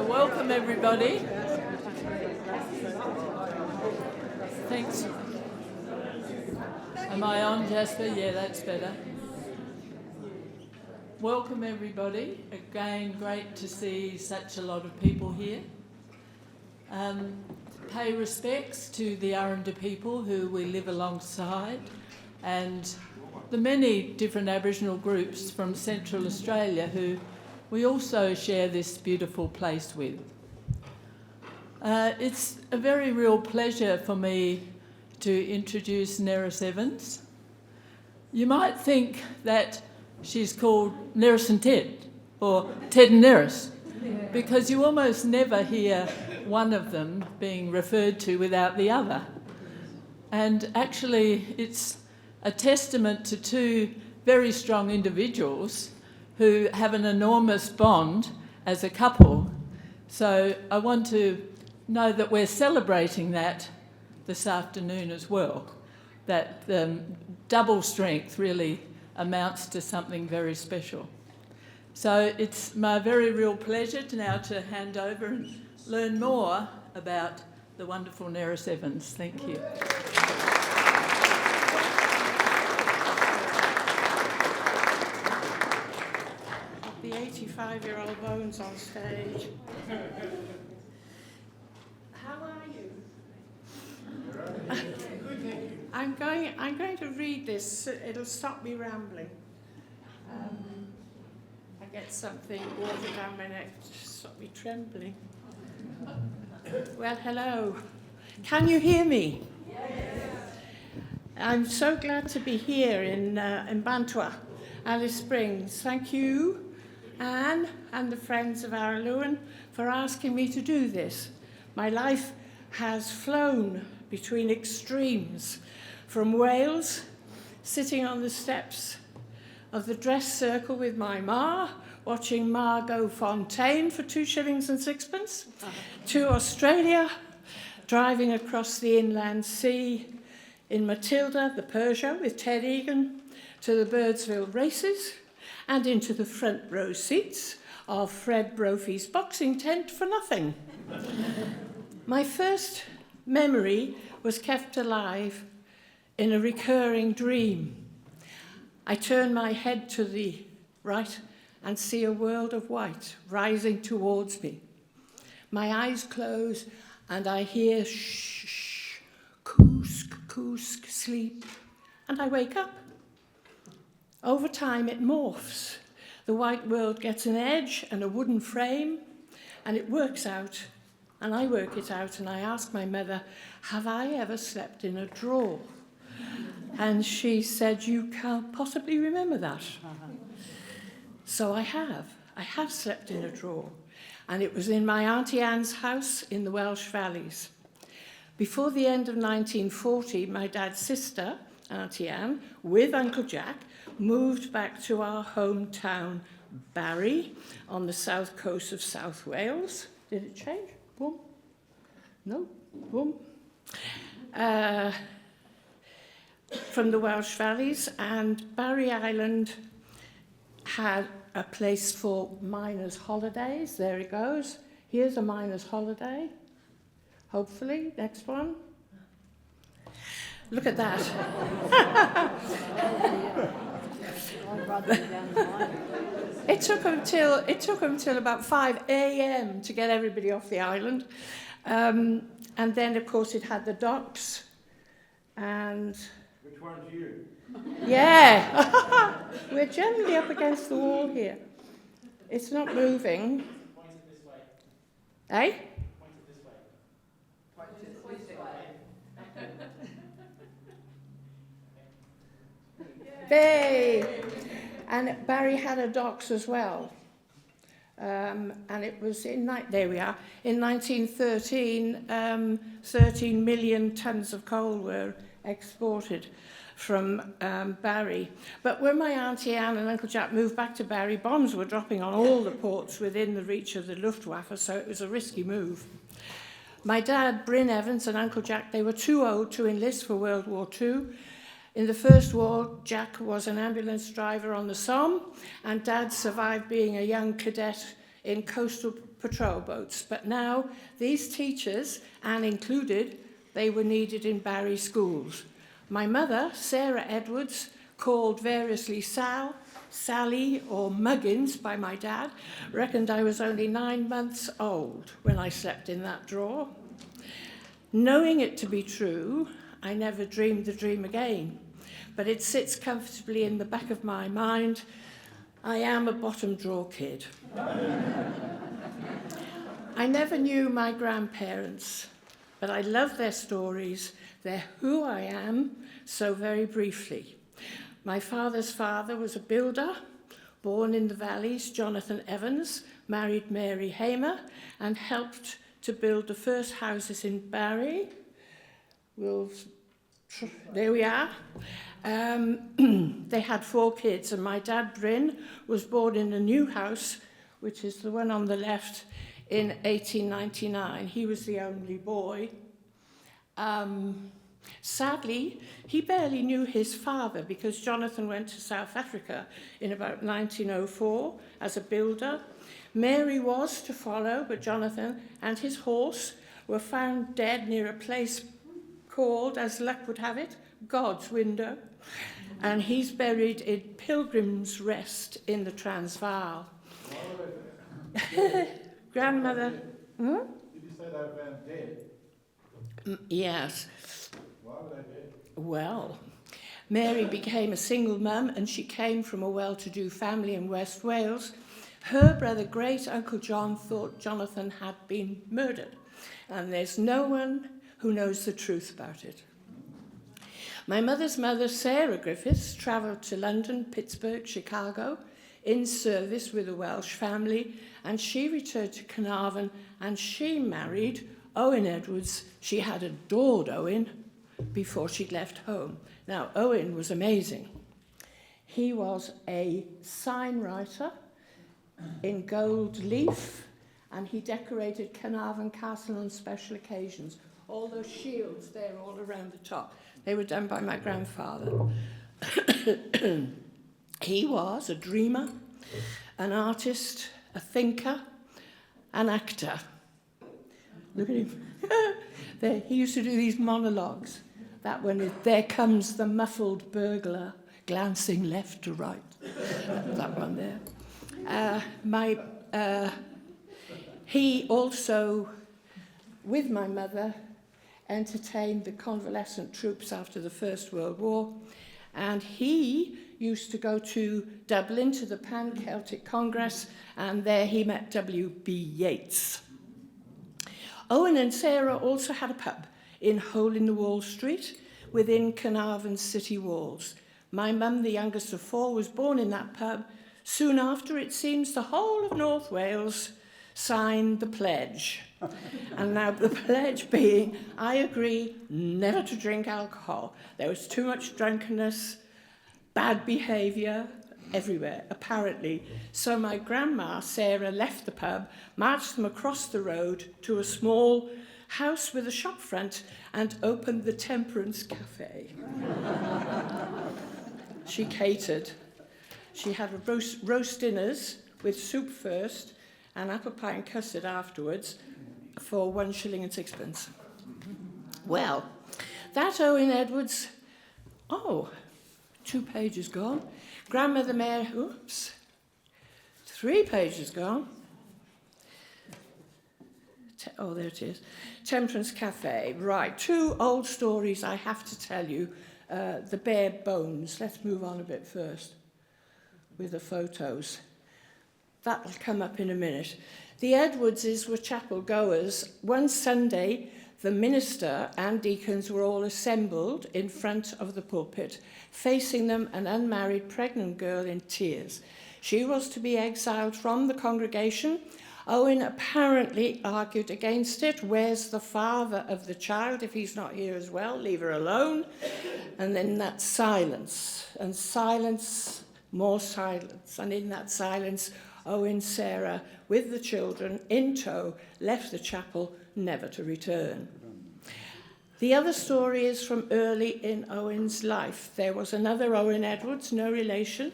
Welcome everybody. Thanks. Am I on, Jasper? Yeah, that's better. Welcome everybody. Again, great to see such a lot of people here. Pay respects to the Arundel people who we live alongside and the many different Aboriginal groups from Central Australia who we also share this beautiful place with. It's a very real pleasure for me to introduce Nerys Evans. You might think that she's called Nerys and Ted, or Ted and Nerys, because you almost never hear one of them being referred to without the other. And actually, it's a testament to two very strong individuals who have an enormous bond as a couple. So I want to know that we're celebrating that this afternoon as well, that double strength really amounts to something very special. So it's my very real pleasure to hand over and learn more about the wonderful Nerys Evans. Thank you. The 85-year-old bones on stage. How are you? I'm going to read this. It'll stop me rambling. I get something water down my neck to stop me trembling. Well, hello. Can you hear me? Yes. I'm so glad to be here in Bantua, Alice Springs. Thank you, Anne, and the friends of Araluen for asking me to do this. My life has flown between extremes, from Wales, sitting on the steps of the dress circle with my ma, watching Margot Fontaine for 2 shillings and sixpence, to Australia, driving across the inland sea in Matilda, the Peugeot with Ted Egan, to the Birdsville races, and into the front row seats of Fred Brophy's boxing tent for nothing. My first memory was kept alive in a recurring dream. I turn my head to the right and see a world of white rising towards me. My eyes close and I hear shh, shh, koosk, koosk, sleep, and I wake up. Over time it morphs. The white world gets an edge and a wooden frame, and it works out, and I work it out, and I ask my mother, have I ever slept in a drawer? And she said, you can't possibly remember that. So I have slept in a drawer, and it was in my Auntie Anne's house in the Welsh Valleys. Before the end of 1940, my dad's sister, Auntie Anne, with Uncle Jack, moved back to our hometown, Barry, on the south coast of South Wales. Did it change? Boom. No? Boom. From the Welsh Valleys, and Barry Island had a place for miners' holidays. There it goes. Here's a miner's holiday. Hopefully, next one. Look at that. It took them till about 5 a.m. to get everybody off the island. And then, of course, it had the docks. And which one's you? Yeah. We're generally up against the wall here. It's not moving. Point it this way. Eh? Point it this way. Point it this way. Hey! And Barry had a docks as well. And it was there we are. In 1913, 13 million tons of coal were exported from Barry. But when my Auntie Anne and Uncle Jack moved back to Barry, bombs were dropping on all the ports within the reach of the Luftwaffe, so it was a risky move. My dad, Bryn Evans, and Uncle Jack, they were too old to enlist for World War II. In the First War, Jack was an ambulance driver on the Somme, and Dad survived being a young cadet in coastal patrol boats. But now these teachers, Anne included, they were needed in Barry schools. My mother, Sarah Edwards, called variously Sal, Sally, or Muggins by my dad, reckoned I was only 9 months old when I slept in that drawer. Knowing it to be true, I never dreamed the dream again, but it sits comfortably in the back of my mind. I am a bottom drawer kid. I never knew my grandparents, but I love their stories. They're who I am, so very briefly. My father's father was a builder, born in the valleys, Jonathan Evans, married Mary Hamer, and helped to build the first houses in Barry. There we are. They had 4 kids, and my dad, Bryn, was born in a new house, which is the one on the left, in 1899. He was the only boy. Sadly, he barely knew his father because Jonathan went to South Africa in about 1904 as a builder. Mary was to follow, but Jonathan and his horse were found dead near a place called, as luck would have it, God's Window. And he's buried in Pilgrim's Rest in the Transvaal. Grandmother. Did you say they were found dead? Yes. Why were they dead? Well, Mary became a single mum and she came from a well-to-do family in West Wales. Her brother, great-uncle John, thought Jonathan had been murdered, and there's no one who knows the truth about it. My mother's mother, Sarah Griffiths, travelled to London, Pittsburgh, Chicago, in service with a Welsh family, and she returned to Carnarvon, and she married Owen Edwards. She had adored Owen before she'd left home. Now, Owen was amazing. He was a sign writer in gold leaf, and he decorated Carnarvon Castle on special occasions. All those shields there all around the top, they were done by my grandfather. He was a dreamer, an artist, a thinker, an actor. Look at him. There, he used to do these monologues. That one is, there comes the muffled burglar, glancing left to right. That one there. He also, with my mother, entertained the convalescent troops after the First World War, and he used to go to Dublin to the Pan-Celtic Congress, and there he met W.B. Yeats. Owen and Sarah also had a pub in Hole-in-the-Wall Street within Carnarvon's city walls. My mum, the youngest of 4, was born in that pub. Soon after, it seems, the whole of North Wales signed the pledge. And now the pledge being, I agree never to drink alcohol. There was too much drunkenness, bad behaviour everywhere, apparently. So my grandma, Sarah, left the pub, marched them across the road to a small house with a shop front, and opened the Temperance Cafe. She catered. She had a roast dinners with soup first and apple pie and custard afterwards for 1 shilling and 6pence. Well, that Owen Edwards, 2 pages gone. Grandmother Mary, 3 pages gone. There it is. Temperance Cafe. Right, 2 old stories I have to tell you. The bare bones. Let's move on a bit first with the photos. That'll come up in a minute. The Edwardses were chapel goers. One Sunday, the minister and deacons were all assembled in front of the pulpit, facing them an unmarried pregnant girl in tears. She was to be exiled from the congregation. Owen apparently argued against it. Where's the father of the child? If he's not here as well, leave her alone. And then that silence, and silence, more silence. And in that silence, Owen, Sarah, with the children in tow, left the chapel, never to return. The other story is from early in Owen's life. There was another Owen Edwards, no relation,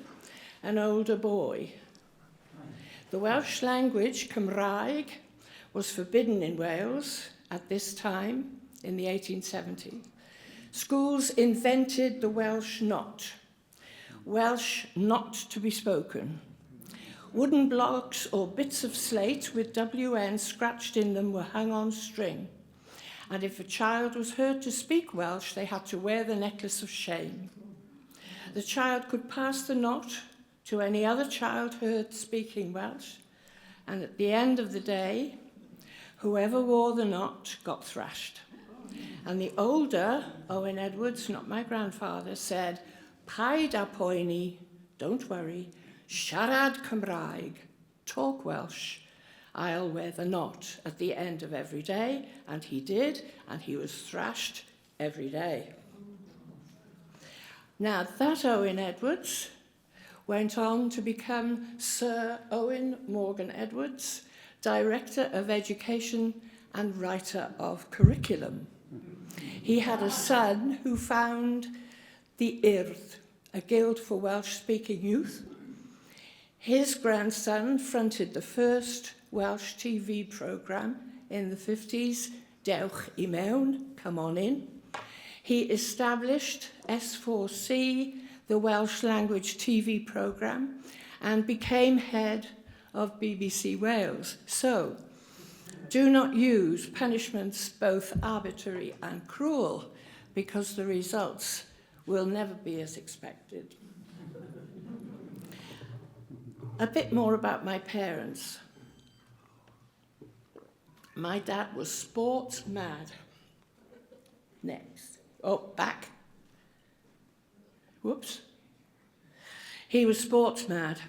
an older boy. The Welsh language, Cymraeg, was forbidden in Wales at this time in the 1870s. Schools invented the Welsh not to be spoken. Wooden blocks or bits of slate with WN scratched in them were hung on string. And if a child was heard to speak Welsh, they had to wear the necklace of shame. The child could pass the knot to any other child heard speaking Welsh, and at the end of the day, whoever wore the knot got thrashed. And the older Owen Edwards, not my grandfather, said, "Paid a poeni, don't worry, siarad Cymraeg, talk Welsh. I'll wear the knot at the end of every day," and he did, and he was thrashed every day. Now, that Owen Edwards went on to become Sir Owen Morgan Edwards, Director of Education and writer of curriculum. He had a son who found the Urdd, a guild for Welsh-speaking youth. His grandson fronted the first Welsh TV programme in the 50s, Dewch I Mewn, Come On In. He established S4C, the Welsh language TV programme, and became head of BBC Wales. So, do not use punishments both arbitrary and cruel, because the results will never be as expected. A bit more about my parents. My dad was sports mad. Next. Oh, back. Whoops. He was sports mad.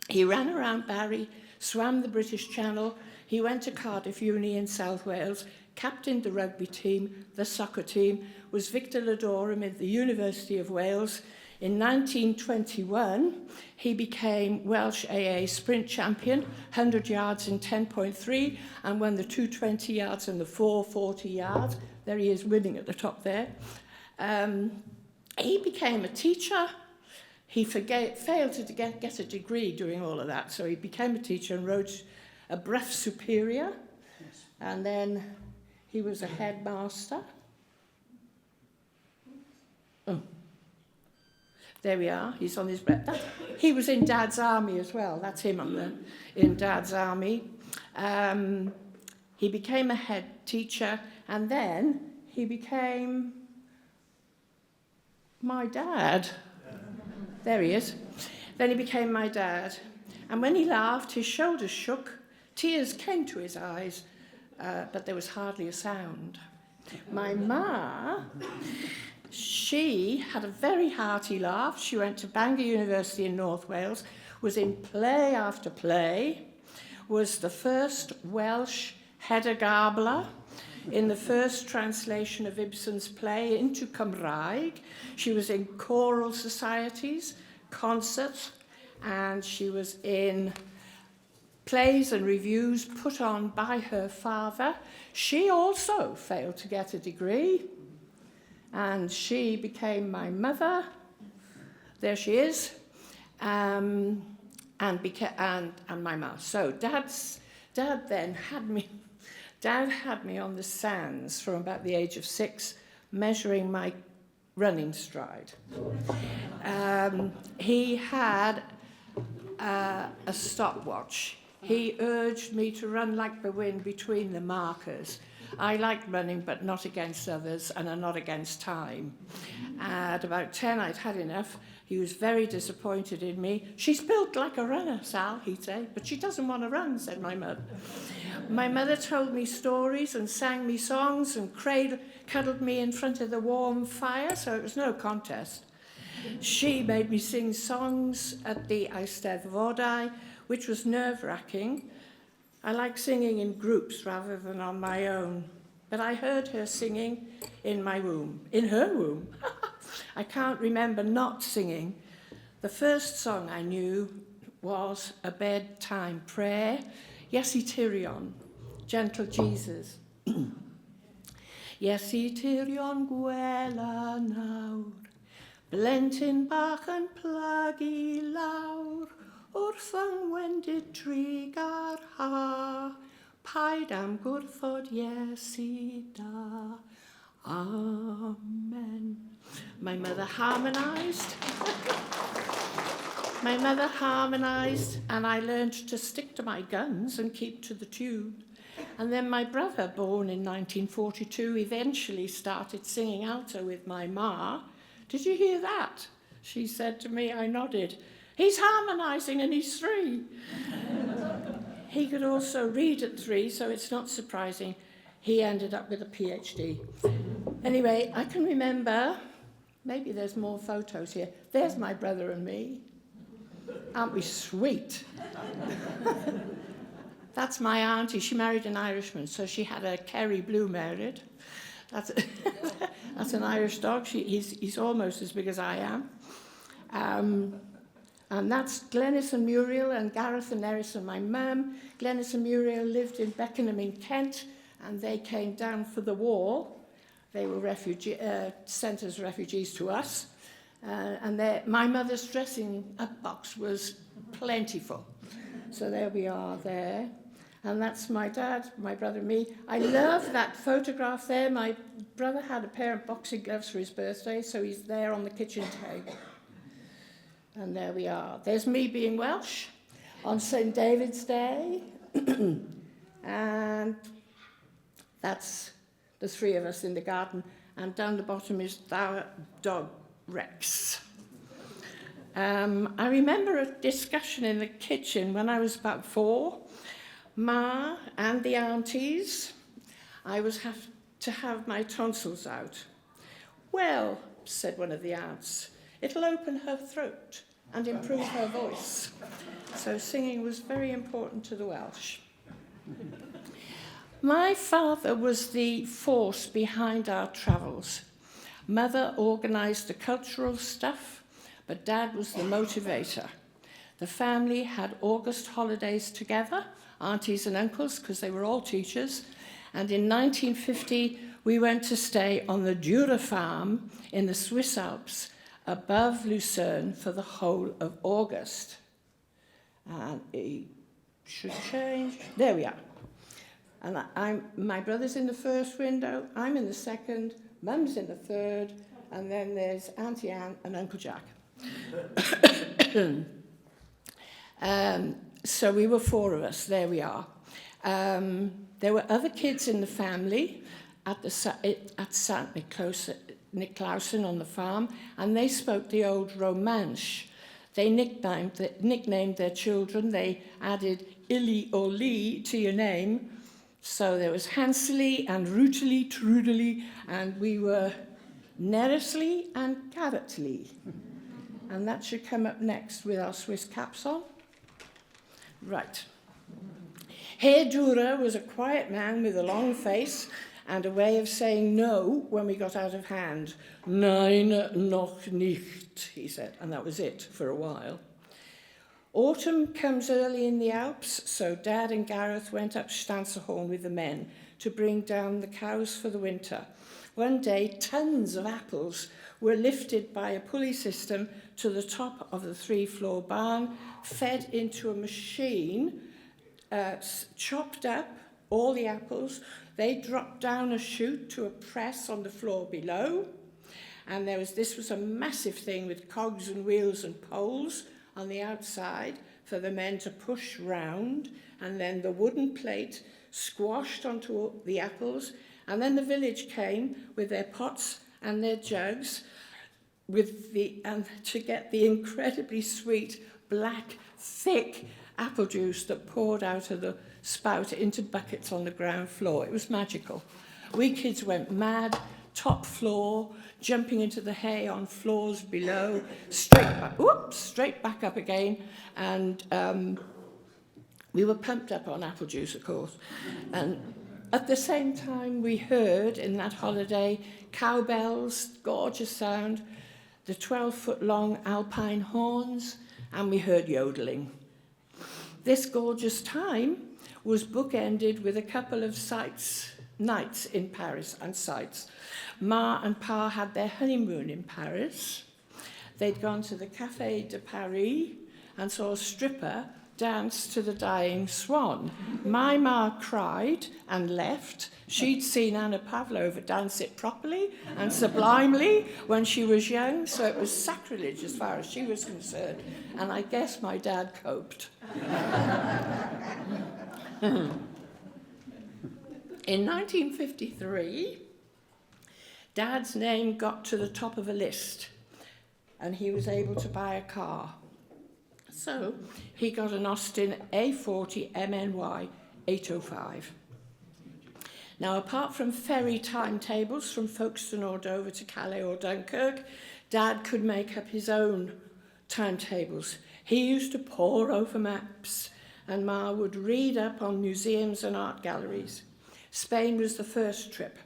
He ran around Barry, swam the British Channel. He went to Cardiff Uni in South Wales, captained the rugby team, the soccer team, was Victor Ladorum at the University of Wales. In 1921, he became Welsh AA sprint champion, 100 yards in 10.3, and won the 220 yards and the 440 yards. There he is winning at the top there. He became a teacher. He failed to get a degree doing all of that, so he became a teacher and wrote a Bref Superior, and then he was a headmaster. Oh. There we are, he's on his breath. He was in Dad's army as well. That's him in Dad's army. He became a head teacher, and then he became my dad. There he is. Then he became my dad. And when he laughed, his shoulders shook, tears came to his eyes, but there was hardly a sound. My ma... She had a very hearty laugh. She went to Bangor University in North Wales, was in play after play, was the first Welsh Hedda Gabler in the first translation of Ibsen's play into Cymraeg. She was in choral societies, concerts, and she was in plays and reviews put on by her father. She also failed to get a degree. And she became my mother. There she is, and my mum. So Dad had me on the sands from about the age of 6, measuring my running stride. He had a stopwatch. He urged me to run like the wind between the markers. I liked running, but not against others, and not against time. At about 10, I'd had enough. He was very disappointed in me. "She's built like a runner, Sal," he'd say, "but she doesn't want to run," said my mother. My mother told me stories and sang me songs and cuddled me in front of the warm fire, so it was no contest. She made me sing songs at the Eisteddfodau, which was nerve-wracking. I like singing in groups rather than on my own, but I heard her singing in her womb. I can't remember not singing. The first song I knew was a bedtime prayer, Iesu Tyrion, Gentle Jesus. Iesu Tyrion gwela nawr, blentyn bach yn plygu lawr, wrth yng ngwendid trig ar ha, Paid am gwrthod Iesu da. Amen. My mother harmonised. And I learned to stick to my guns and keep to the tune. And then my brother, born in 1942, eventually started singing alto with my ma. Did you hear that? She said to me, I nodded. He's harmonising and he's 3. He could also read at 3, so it's not surprising he ended up with a PhD. Anyway, I can remember, maybe there's more photos here. There's my brother and me. Aren't we sweet? That's my auntie. She married an Irishman, so she had a Kerry Blue married. That's an Irish dog. He's almost as big as I am. And that's Glenys and Muriel and Gareth and Nerys and my mum. Glenys and Muriel lived in Beckenham in Kent, and they came down for the war. They were sent as refugees to us. And my mother's dressing-up box was plentiful. So there we are there. And that's my dad, my brother and me. I love that photograph there. My brother had a pair of boxing gloves for his birthday, so he's there on the kitchen table. And there we are. There's me being Welsh on St. David's Day. And that's the 3 of us in the garden. And down the bottom is our dog, Rex. I remember a discussion in the kitchen when I was about 4. Ma and the aunties, I was to have my tonsils out. Well, said one of the aunts, it'll open her throat and improve her voice. So singing was very important to the Welsh. My father was the force behind our travels. Mother organised the cultural stuff, but Dad was the motivator. The family had August holidays together, aunties and uncles, because they were all teachers. And in 1950, we went to stay on the Jura farm in the Swiss Alps, above Lucerne, for the whole of August. And it should change. There we are. And my brother's in the first window, I'm in the second, Mum's in the third, and then there's Auntie Anne and Uncle Jack. So we were 4 of us, there we are. There were other kids in the family at St. Nicklausen on the farm, and they spoke the old Romansh. They nicknamed their children, they added Illy or Lee to your name. So there was Hansely and Rutely, Trudely, and we were Nerysly and Garrettly. And that should come up next with our Swiss caps on. Right. Herr Dürer was a quiet man with a long face and a way of saying no when we got out of hand. Nein, noch nicht, he said, and that was it for a while. Autumn comes early in the Alps, so Dad and Gareth went up Stanzerhorn with the men to bring down the cows for the winter. One day, tons of apples were lifted by a pulley system to the top of the 3-floor barn, fed into a machine, chopped up all the apples. They dropped down a chute to a press on the floor below, and this was a massive thing with cogs and wheels and poles on the outside for the men to push round, and then the wooden plate squashed onto the apples, and then the village came with their pots and their jugs and to get the incredibly sweet, black, thick apple juice that poured out of the spout into buckets on the ground floor. It was magical. We kids went mad, top floor, jumping into the hay on floors below, straight back up again, and we were pumped up on apple juice, of course. And at the same time, we heard in that holiday cowbells, gorgeous sound, the 12-foot-long alpine horns, and we heard yodeling. This gorgeous time was bookended with a couple of nights in Paris and sights. Ma and Pa had their honeymoon in Paris. They'd gone to the Café de Paris and saw a stripper Dance to the Dying Swan. My ma cried and left. She'd seen Anna Pavlova dance it properly and sublimely when she was young, so it was sacrilege as far as she was concerned. And I guess my dad coped. In 1953, Dad's name got to the top of a list, and he was able to buy a car. So he got an Austin A40 MNY 805. Now, apart from ferry timetables from Folkestone or Dover to Calais or Dunkirk, Dad could make up his own timetables. He used to pore over maps, and Ma would read up on museums and art galleries. Spain was the first trip.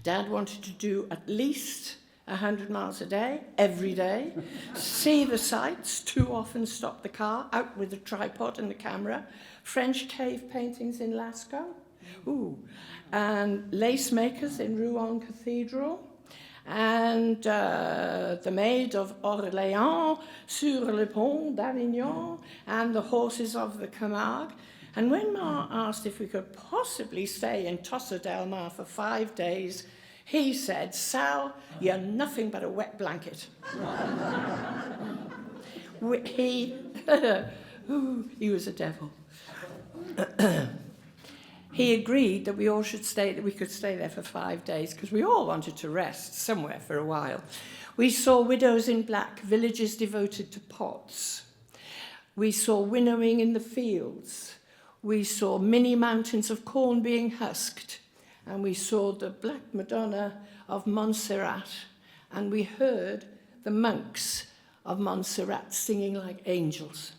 Dad wanted to do at least 100 miles a day, every day, see the sights, too often stop the car, out with the tripod and the camera, French cave paintings in Lascaux, and lace makers in Rouen Cathedral, and the Maid of Orléans sur le pont d'Avignon, and the horses of the Camargue. And when Ma asked if we could possibly stay in Tossa del Mar for 5 days, he said, "Sal, you're nothing but a wet blanket." He was a devil. He agreed that we all should stay, that we could stay there for 5 days, because we all wanted to rest somewhere for a while. We saw widows in black, villages devoted to pots. We saw winnowing in the fields. We saw mini mountains of corn being husked. And we saw the Black Madonna of Montserrat, and we heard the monks of Montserrat singing like angels.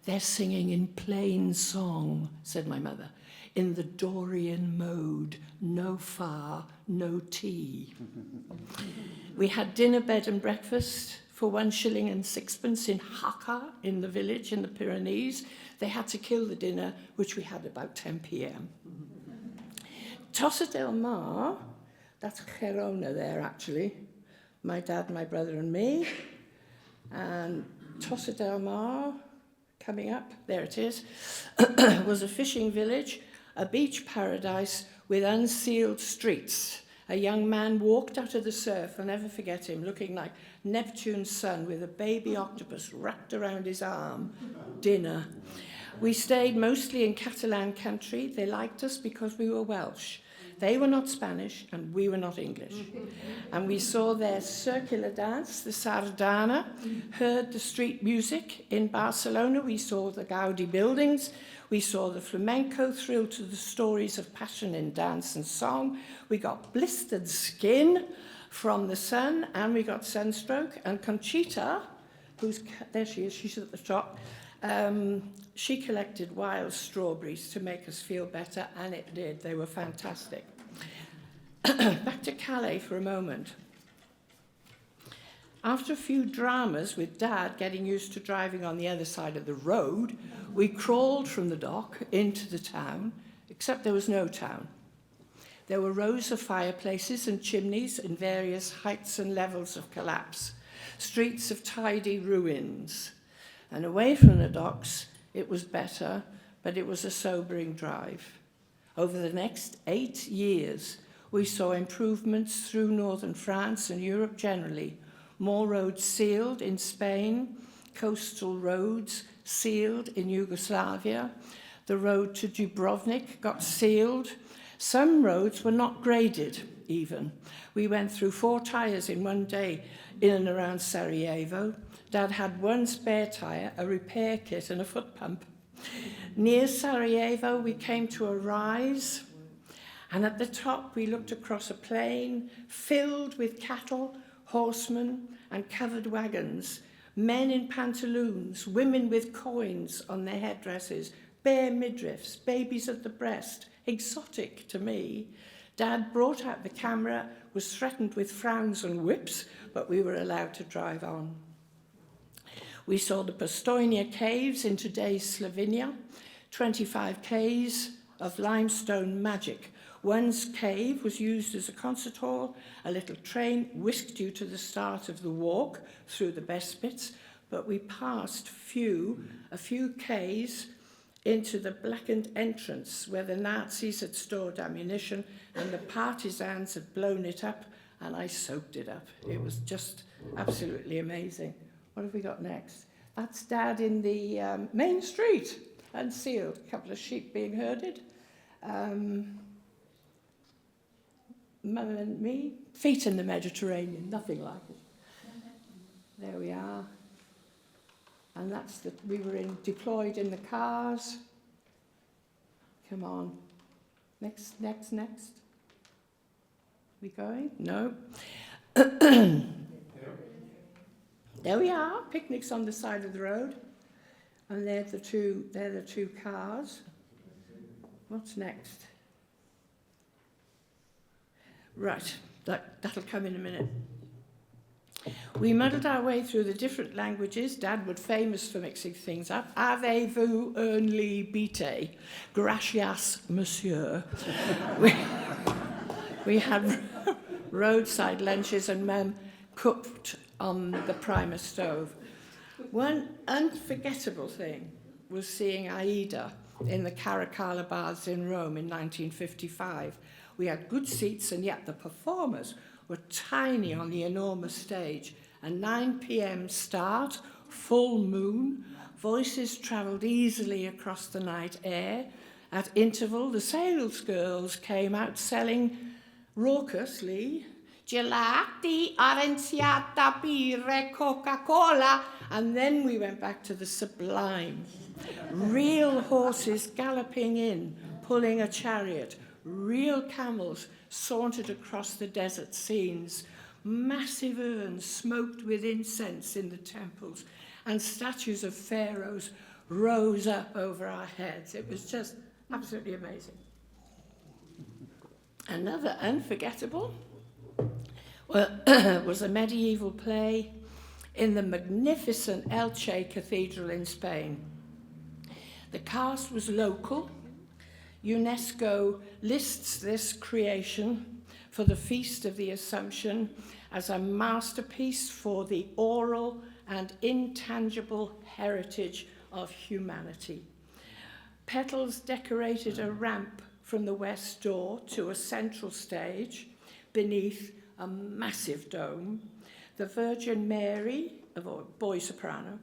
"They're singing in plain song," said my mother, "in the Dorian mode, no far, no tea." We had dinner, bed and breakfast for 1 shilling and 6pence in Jaca, in the village in the Pyrenees. They had to kill the dinner, which we had about 10 p.m. Tossa del Mar, that's Gerona there actually, my dad, my brother and me, and Tossa del Mar, coming up, there it is, was a fishing village, a beach paradise with unsealed streets. A young man walked out of the surf, I'll never forget him, looking like Neptune's son with a baby octopus wrapped around his arm. Dinner. We stayed mostly in Catalan country. They liked us because we were Welsh. They were not Spanish and we were not English. And we saw their circular dance, the sardana, heard the street music. In Barcelona, we saw the Gaudi buildings. We saw the flamenco, thrilled to the stories of passion in dance and song. We got blistered skin from the sun, and we got sunstroke. And Conchita, there she is, she's at the top, she collected wild strawberries to make us feel better, and it did. They were fantastic. Back to Calais for a moment. After a few dramas with Dad getting used to driving on the other side of the road, we crawled from the dock into the town, except there was no town. There were rows of fireplaces and chimneys in various heights and levels of collapse, streets of tidy ruins. And away from the docks, it was better, but it was a sobering drive. Over the next 8 years, we saw improvements through northern France and Europe generally. More roads sealed in Spain, coastal roads sealed in Yugoslavia. The road to Dubrovnik got sealed. Some roads were not graded even. We went through 4 tyres in one day in and around Sarajevo. Dad had 1 spare tyre, a repair kit and a foot pump. Near Sarajevo, we came to a rise, and at the top we looked across a plain filled with cattle, horsemen and covered wagons, men in pantaloons, women with coins on their headdresses, bare midriffs, babies at the breast, exotic to me. Dad brought out the camera, was threatened with frowns and whips, but we were allowed to drive on. We saw the Postojna caves in today's Slovenia, 25 k's of limestone magic. One cave was used as a concert hall. A little train whisked you to the start of the walk through the best bits, but we passed a few Ks into the blackened entrance where the Nazis had stored ammunition and the partisans had blown it up, and I soaked it up. It was just absolutely amazing. What have we got next? That's Dad in the main street, unsealed, a couple of sheep being herded. Mum and me, feet in the Mediterranean, nothing like it. There we are. And that's we were deployed in the cars. Come on. Next. We going? No. There we are, picnics on the side of the road. And they're the two cars. What's next? Right, that'll come in a minute. We muddled our way through the different languages. Dad was famous for mixing things up. Avez-vous un lit bité? Gracias, monsieur. we had roadside lunches and Mum cooked on the primer stove. One unforgettable thing was seeing Aida in the Caracalla baths in Rome in 1955. We had good seats, and yet the performers were tiny on the enormous stage. A 9 p.m. start, full moon, voices travelled easily across the night air. At interval, the sales girls came out selling raucously, gelati, aranciata, pire, Coca-Cola, and then we went back to the sublime. Real horses galloping in, pulling a chariot. Real camels sauntered across the desert scenes. Massive urns smoked with incense in the temples, and statues of pharaohs rose up over our heads. It was just absolutely amazing. Another unforgettable was a medieval play in the magnificent Elche Cathedral in Spain. The cast was local. UNESCO lists this creation for the Feast of the Assumption as a masterpiece for the oral and intangible heritage of humanity. Petals decorated a ramp from the west door to a central stage beneath a massive dome. The Virgin Mary, a boy soprano,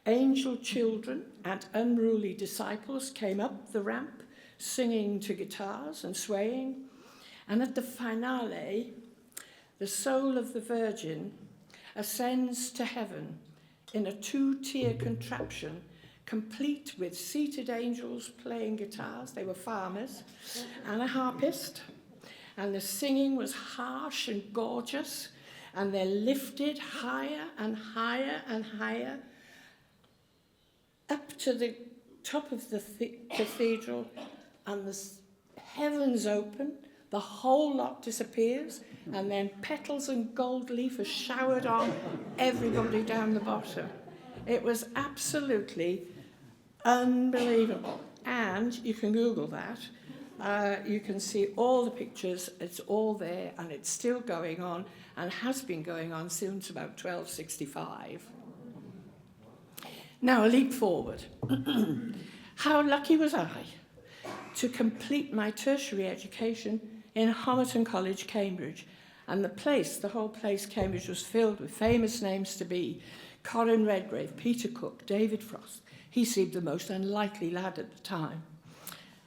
angel children and unruly disciples came up the ramp, singing to guitars and swaying. And at the finale, the soul of the Virgin ascends to heaven in a 2-tier contraption, complete with seated angels playing guitars. They were farmers, and a harpist. And the singing was harsh and gorgeous, and they're lifted higher and higher and higher up to the top of the cathedral, and the heavens open, the whole lot disappears, and then petals and gold leaf are showered on everybody down the bottom. It was absolutely unbelievable. And you can Google that. You can see all the pictures. It's all there, and it's still going on, and has been going on since about 1265. Now, a leap forward. How lucky was I to complete my tertiary education in Homerton College, Cambridge. And the whole place, Cambridge, was filled with famous names to be. Corin Redgrave, Peter Cook, David Frost. He seemed the most unlikely lad at the time.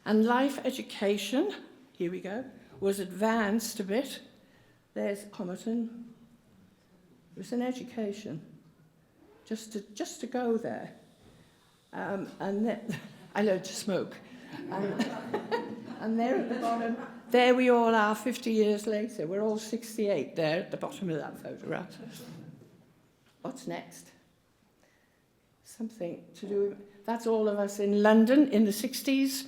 And life education, here we go, was advanced a bit. There's Homerton. It was an education, just to go there. And then I learned to smoke. And there at the bottom, there we all are 50 years later. We're all 68 there at the bottom of that photograph. What's next? Something to do with... That's all of us in London in the 60s.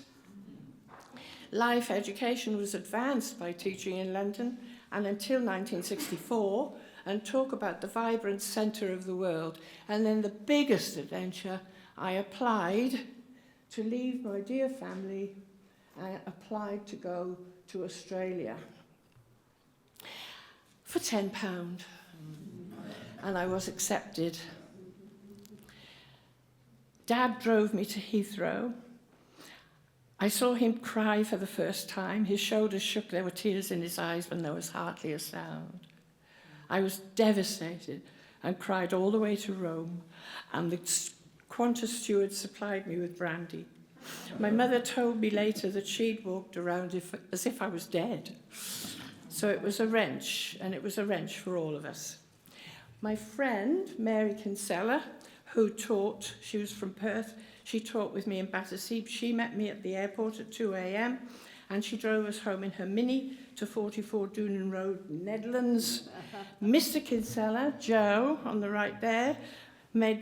Life education was advanced by teaching in London, and until 1964, and talk about the vibrant centre of the world. And then the biggest adventure, I applied to leave my dear family. I applied to go to Australia for £10. And I was accepted. Dad drove me to Heathrow. I saw him cry for the first time. His shoulders shook. There were tears in his eyes when there was hardly a sound. I was devastated and cried all the way to Rome, and the Qantas steward supplied me with brandy. My mother told me later that she'd walked around as if I was dead. So it was a wrench, and it was a wrench for all of us. My friend, Mary Kinsella, who taught, she was from Perth, she taught with me in Battersea. She met me at the airport at 2 a.m. and she drove us home in her Mini to 44 Doonan Road, Netherlands. Mr. Kinsella, Joe, on the right there,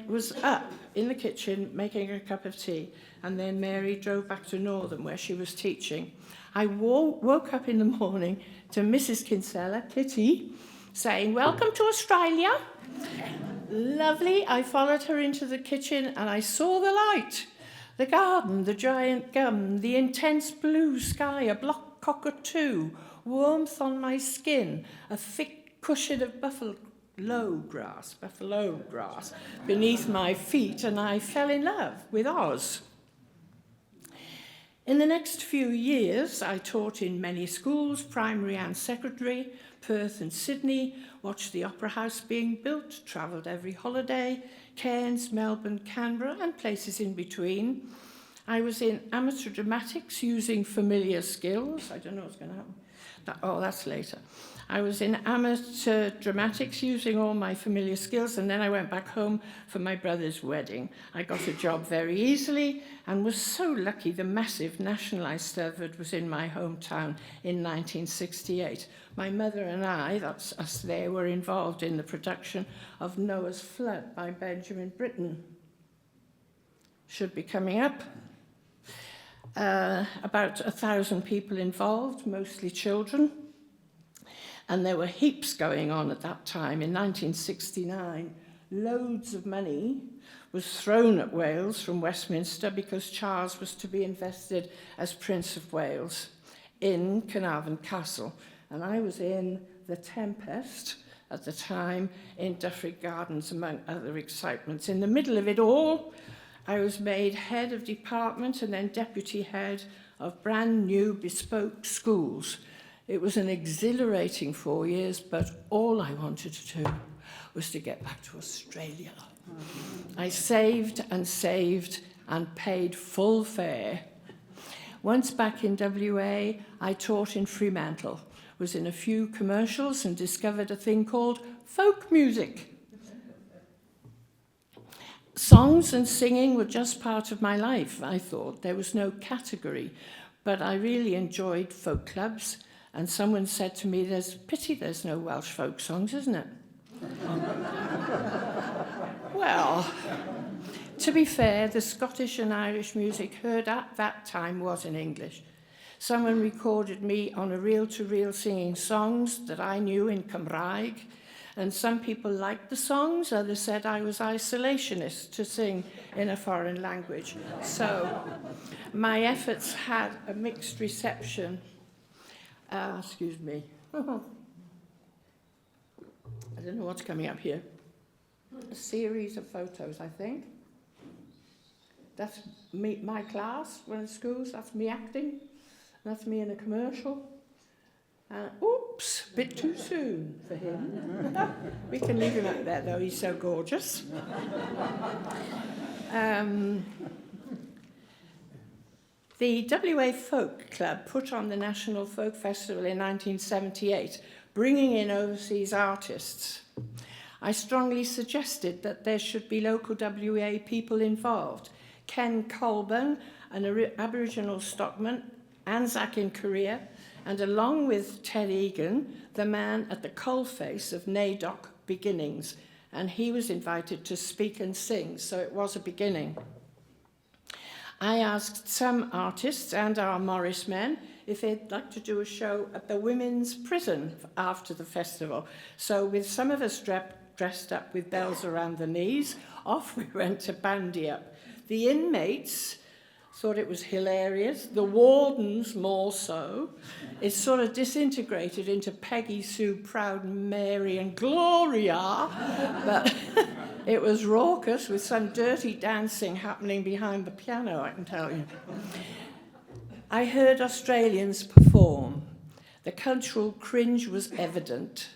was up in the kitchen making a cup of tea, and then Mary drove back to Northern where she was teaching. I woke up in the morning to Mrs. Kinsella, Kitty, saying, "Welcome to Australia." Lovely. I followed her into the kitchen and I saw the light, the garden, the giant gum, the intense blue sky, a block cockatoo, warmth on my skin, a thick cushion of buffalo grass beneath my feet, and I fell in love with Oz. In the next few years, I taught in many schools, primary and secondary, Perth and Sydney, watched the Opera House being built, travelled every holiday, Cairns, Melbourne, Canberra, and places in between. I was in amateur dramatics using familiar skills. I don't know what's going to happen. That's later. I was in amateur dramatics using all my familiar skills, and then I went back home for my brother's wedding. I got a job very easily and was so lucky the massive nationalised Steddfod was in my hometown in 1968. My mother and I, that's us there, were involved in the production of Noah's Flood by Benjamin Britten. Should be coming up. About 1,000 people involved, mostly children. And there were heaps going on at that time. In 1969, loads of money was thrown at Wales from Westminster because Charles was to be invested as Prince of Wales in Carnarvon Castle. And I was in The Tempest at the time in Dyfrig Gardens, among other excitements. In the middle of it all, I was made head of department and then deputy head of brand new bespoke schools. It was an exhilarating 4 years, but all I wanted to do was to get back to Australia. I saved and paid full fare. Once back in WA, I taught in Fremantle, was in a few commercials and discovered a thing called folk music. Songs and singing were just part of my life, I thought. There was no category, but I really enjoyed folk clubs. And someone said to me, "There's pity there's no Welsh folk songs, isn't it?" Well, to be fair, the Scottish and Irish music heard at that time was in English. Someone recorded me on a reel-to-reel singing songs that I knew in Cymraeg, and some people liked the songs, others said I was isolationist to sing in a foreign language. So my efforts had a mixed reception. Excuse me. I don't know what's coming up here. A series of photos, I think. That's me, my class when in schools. That's me acting. That's me in a commercial. Oops, a bit too soon for him. We can leave him up there, though. He's so gorgeous. The WA Folk Club put on the National Folk Festival in 1978, bringing in overseas artists. I strongly suggested that there should be local WA people involved. Ken Colburn, an Aboriginal stockman, Anzac in Korea, and along with Ted Egan, the man at the coalface of NAIDOC Beginnings, and he was invited to speak and sing, so it was a beginning. I asked some artists and our Morris men if they'd like to do a show at the women's prison after the festival. So with some of us dressed up with bells around the knees, off we went to bandy up. The inmates thought it was hilarious. The Wardens more so. It sort of disintegrated into Peggy, Sue, Proud Mary and Gloria, but it was raucous with some dirty dancing happening behind the piano, I can tell you. I heard Australians perform. The cultural cringe was evident.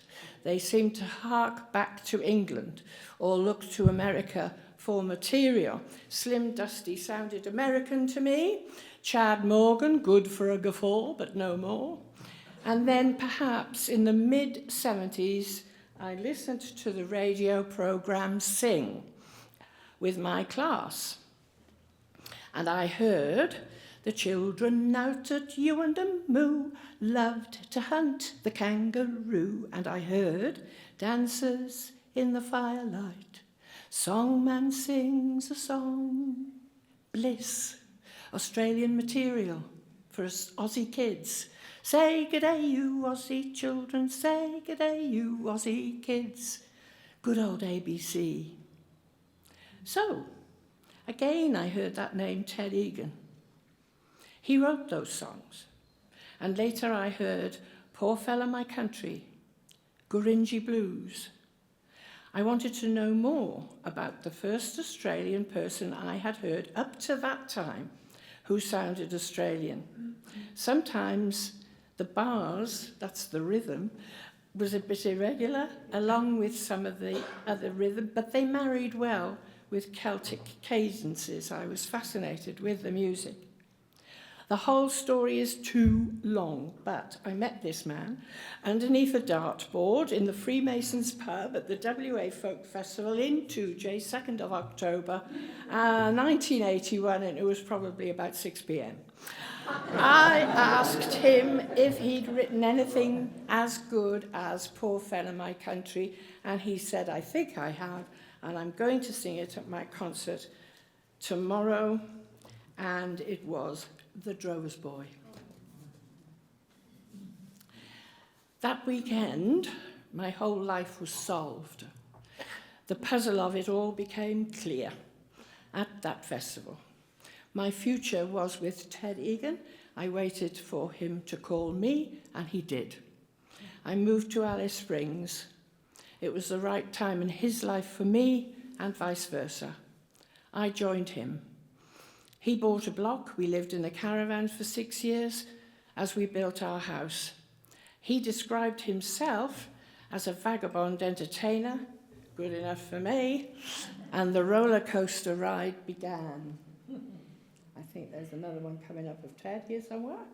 They seemed to hark back to England or look to America for material. Slim Dusty sounded American to me. Chad Morgan, good for a guffaw, but no more. And then perhaps in the mid-70s, I listened to the radio program Sing with my class. And I heard the children out at you and a moo loved to hunt the kangaroo. And I heard dancers in the firelight. Songman sings a song. Bliss. Australian material for us Aussie kids. Say good day, you Aussie children. Say good day, you Aussie kids. Good old ABC. So, again I heard that name, Ted Egan. He wrote those songs. And later I heard Poor Fella My Country, Gurindji Blues. I wanted to know more about the first Australian person I had heard up to that time who sounded Australian. Sometimes the bars, that's the rhythm, was a bit irregular, along with some of the other rhythm, but they married well with Celtic cadences. I was fascinated with the music. The whole story is too long, but I met this man underneath a dartboard in the Freemasons pub at the WA Folk Festival in Tuesday, 2nd of October, 1981, and it was probably about 6 p.m. I asked him if he'd written anything as good as Poor Fella My Country, and he said, I think I have, and I'm going to sing it at my concert tomorrow, and it was The Drover's Boy. That weekend, my whole life was solved. The puzzle of it all became clear at that festival. My future was with Ted Egan. I waited for him to call me, and he did. I moved to Alice Springs. It was the right time in his life for me, and vice versa. I joined him. He bought a block. We lived in a caravan for 6 years as we built our house. He described himself as a vagabond entertainer, good enough for me, and the roller coaster ride began. I think there's another one coming up of Ted here somewhere.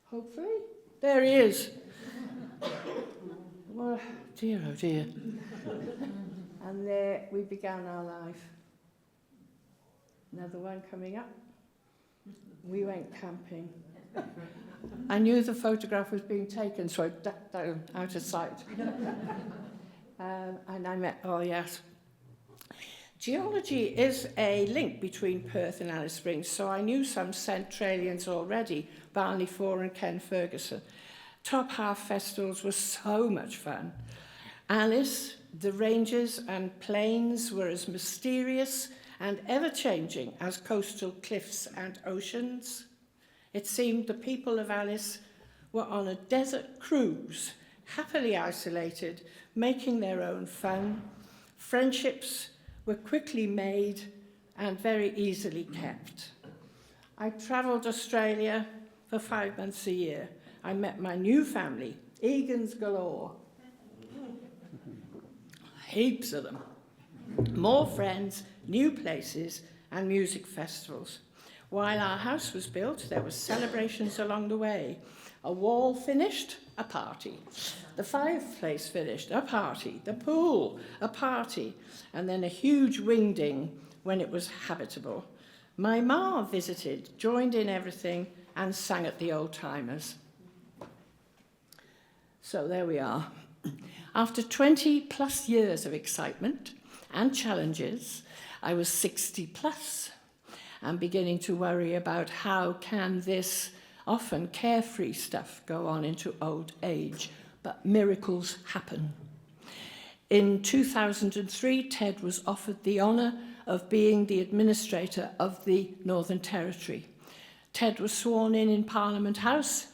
Hopefully. There he is. Well, dear, oh dear. And there we began our life. Another one coming up. We went camping. I knew the photograph was being taken, so I ducked down out of sight. And I met, oh yes. Geology is a link between Perth and Alice Springs, so I knew some Centralians already, Barney Fore and Ken Ferguson. Top Half festivals were so much fun. Alice, the ranges and plains were as mysterious and ever-changing as coastal cliffs and oceans. It seemed the people of Alice were on a desert cruise, happily isolated, making their own fun. Friendships were quickly made and very easily kept. I travelled Australia for 5 months a year. I met my new family, Egans galore. Heaps of them. More friends, new places, and music festivals. While our house was built, there were celebrations along the way. A wall finished, a party. The fireplace finished, a party. The pool, a party. And then a huge wingding when it was habitable. My ma visited, joined in everything, and sang at the old timers. So there we are. After 20 plus years of excitement and challenges, I was 60 plus and beginning to worry about how can this often carefree stuff go on into old age, but miracles happen. In 2003, Ted was offered the honour of being the administrator of the Northern Territory. Ted was sworn in Parliament House.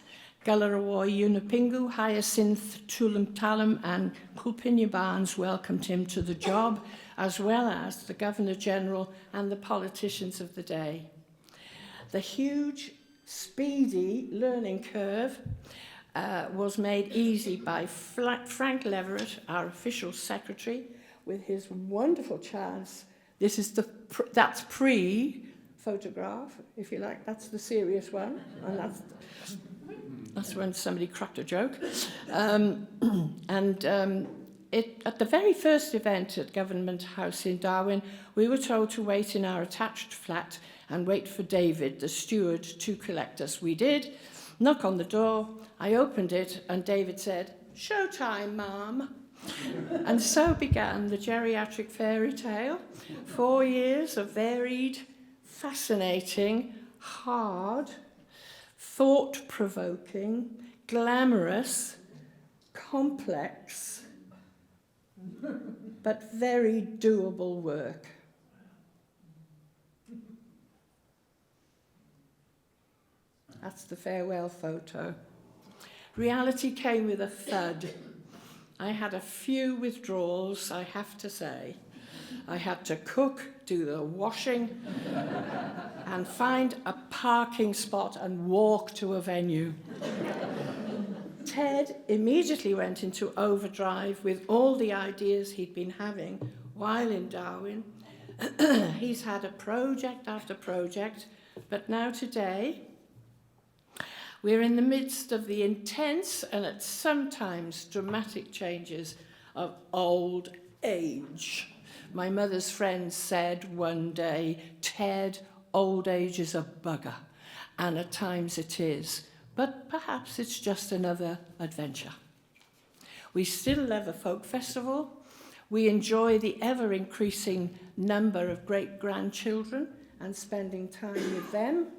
Galarawoi Unipingu, Hyacinth Tulam Talam and Kulpinya Barnes welcomed him to the job, as well as the Governor-General and the politicians of the day. The huge, speedy learning curve was made easy by Frank Leverett, our official secretary, with his wonderful chance. This is that's pre-photograph, if you like. That's the serious one, and that's when somebody cracked a joke. At the very first event at Government House in Darwin, we were told to wait in our attached flat and wait for David, the steward, to collect us. We did. Knock on the door. I opened it, and David said, "Showtime, Ma'am." And so began the geriatric fairy tale. 4 years of varied, fascinating, hard, thought-provoking, glamorous, complex, but very doable work. That's the farewell photo. Reality came with a thud. I had a few withdrawals, I have to say. I had to cook, do the washing, and find a parking spot and walk to a venue. Ted immediately went into overdrive with all the ideas he'd been having while in Darwin. He's had a project after project, but now today, we're in the midst of the intense and at sometimes dramatic changes of old age. My mother's friend said one day, "Ted, old age is a bugger," and at times it is, but perhaps it's just another adventure. We still love a folk festival. We enjoy the ever-increasing number of great-grandchildren and spending time with them.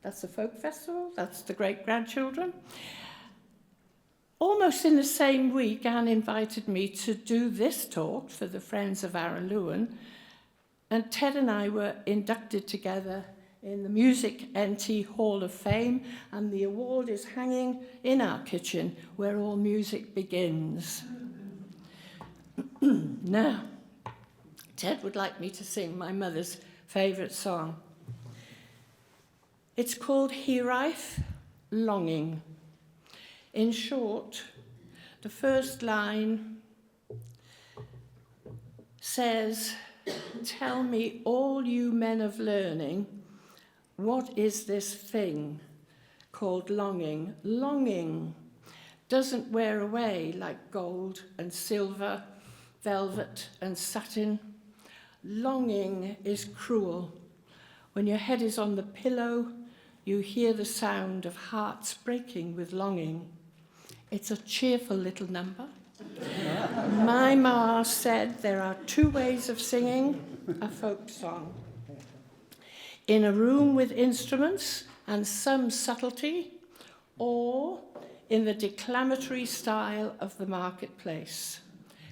That's the folk festival, that's the great-grandchildren. Almost in the same week, Anne invited me to do this talk for the Friends of Araluen, and Ted and I were inducted together in the Music NT Hall of Fame, and the award is hanging in our kitchen where all music begins. Now, Ted would like me to sing my mother's favourite song. It's called Hiraeth, Longing. In short, the first line says, "Tell me, all you men of learning, what is this thing called longing? Longing doesn't wear away like gold and silver, velvet and satin. Longing is cruel. When your head is on the pillow, you hear the sound of hearts breaking with longing." It's a cheerful little number. My ma said there are two ways of singing a folk song. In a room with instruments and some subtlety, or in the declamatory style of the marketplace.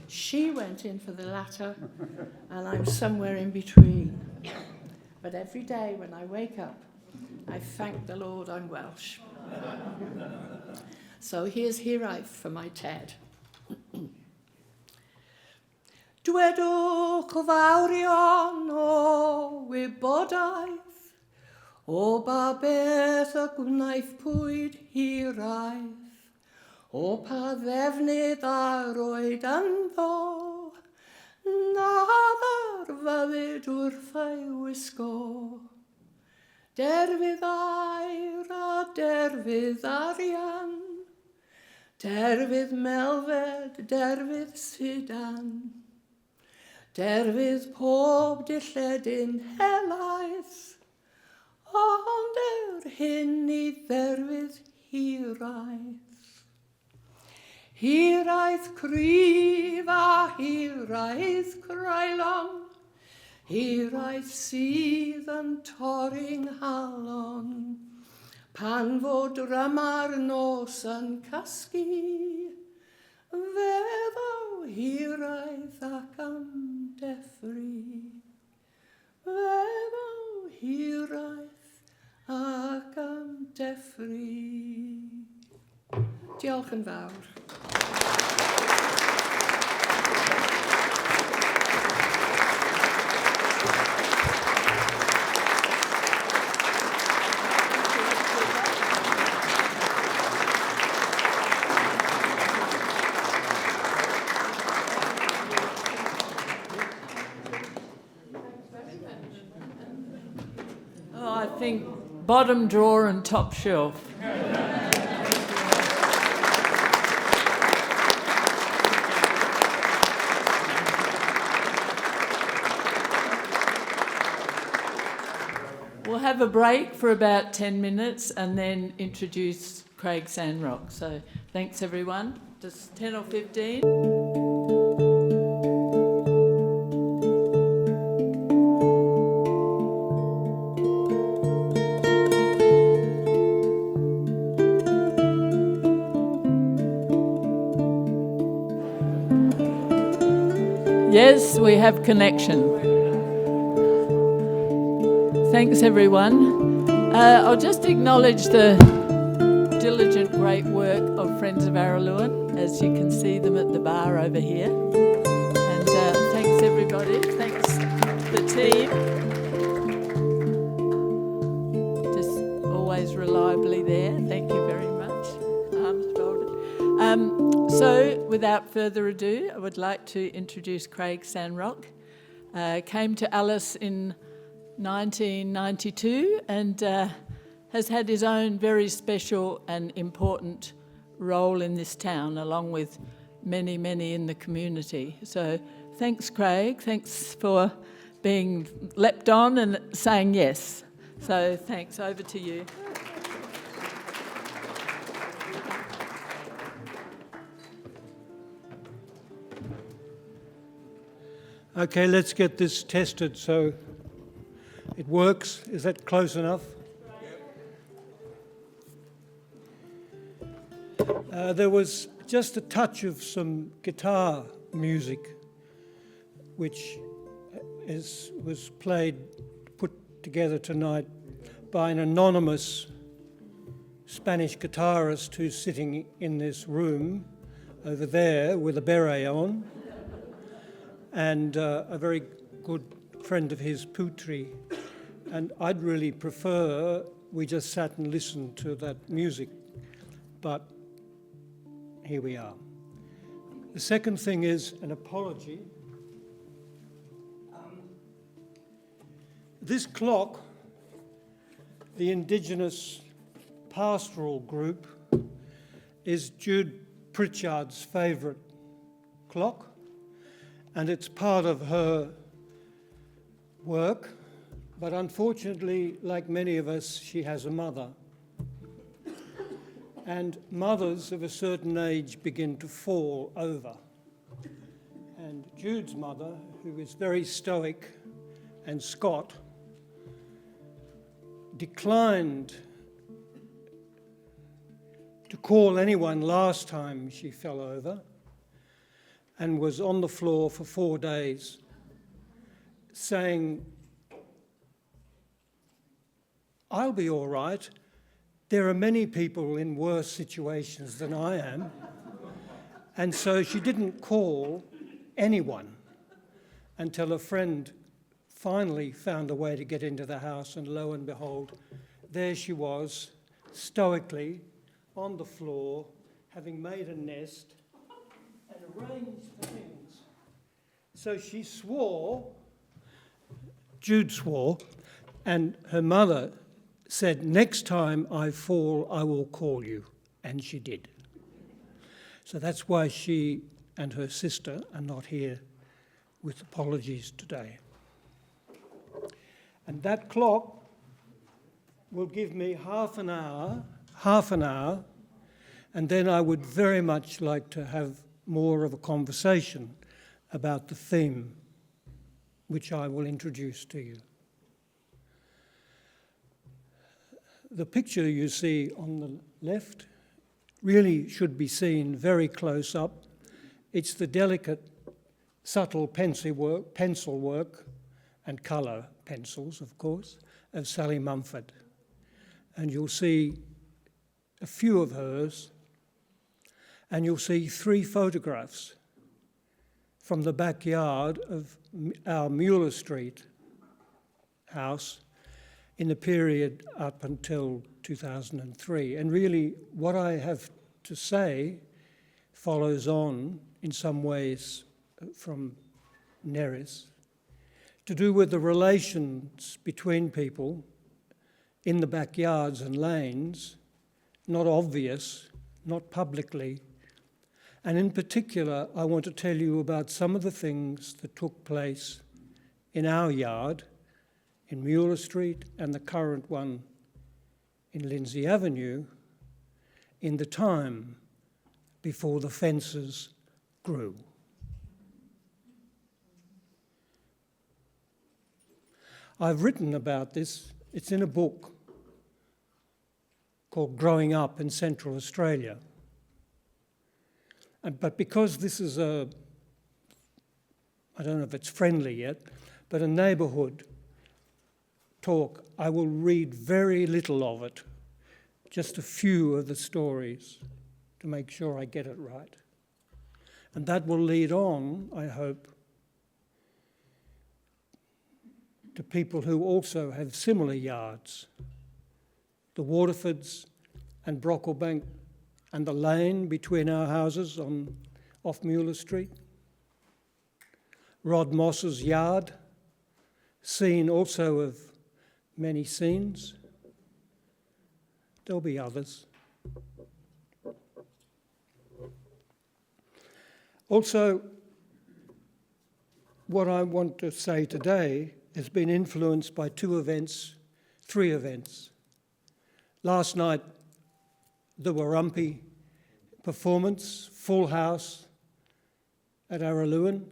She went in for the latter, and I'm somewhere in between. But every day when I wake up, I thank the Lord I'm Welsh. So here's Hiraeth for my Ted. Dwedwch fawrion o wybodaeth, o ba beth y gwnaethpwyd hiraeth, o pa ddefnydd a roed ynddo, na ddarfyddyd wrth ei wisgo. Derfydd air a derfydd arian, derfydd melfed, derfydd sidan, derfydd pob dilledyn helaeth, ond hyn I dderfydd hiraeth. Hiraeth cryf a hiraeth craelon, hiraeth sydd yn torri'n halon, pan fod rymar nos yn casgu, fe ddaw hiraeth ac am deffri. efo hiraeth ac am deffri. Diolch yn fawr. Oh, I think bottom drawer and top shelf. We'll have a break for about 10 minutes and then introduce Craig Sandrock. So thanks everyone. Just 10 or 15. Yes, we have connection. Thanks, everyone. I'll just acknowledge the diligent, great work of Friends of Araluen, as you can see them at the bar over here. And thanks, everybody. Thanks, the team. Just always reliably there. Thank you very much. Arms folded. So, without further ado, I would like to introduce Craig Sandrock. Came to Alice in 1992 and has had his own very special and important role in this town, along with many, many in the community. So thanks, Craig. Thanks for being leapt on and saying yes. So thanks. Over to you. Okay, let's get this tested so it works. Is that close enough? There was just a touch of some guitar music which was put together tonight by an anonymous Spanish guitarist who's sitting in this room over there with a beret on, and a very good friend of his, Putri. And I'd really prefer we just sat and listened to that music, but here we are. The second thing is an apology. This clock, the Indigenous Pastoral Group, is Jade Pritchard's favourite clock, and it's part of her work, but unfortunately, like many of us, she has a mother. And mothers of a certain age begin to fall over. And Jude's mother, who is very stoic and Scot, declined to call anyone last time she fell over, and was on the floor for 4 days, saying, "I'll be all right. There are many people in worse situations than I am." And so she didn't call anyone until a friend finally found a way to get into the house, and lo and behold, there she was, stoically on the floor, having made a nest and arranged things. So she swore, Jude swore, and her mother said, "Next time I fall, I will call you." And she did. So that's why she and her sister are not here with apologies today. And that clock will give me half an hour, and then I would very much like to have more of a conversation about the theme, which I will introduce to you. The picture you see on the left really should be seen very close up. It's the delicate, subtle pencil work and colour pencils, of course, of Sally Mumford. And you'll see a few of hers, and you'll see 3 photographs from the backyard of our Muir Street house in the period up until 2003. And really, what I have to say follows on in some ways from Nerys, to do with the relations between people in the backyards and lanes, not obvious, not publicly. And in particular, I want to tell you about some of the things that took place in our yard, in Muir Street, and the current one in Lindsay Avenue, in the time before the fences grew. I've written about this. It's in a book called Growing Up in Central Australia. But because this is I don't know if it's friendly yet, but a neighbourhood talk, I will read very little of it, just a few of the stories to make sure I get it right. And that will lead on, I hope, to people who also have similar yards. The Waterfords and Brocklebank and the lane between our houses off Muir Street. Rod Moss's yard, scene also of many scenes. There'll be others. Also, what I want to say today has been influenced by 3 events. Last night, the Warumpi performance, full house at Araluen.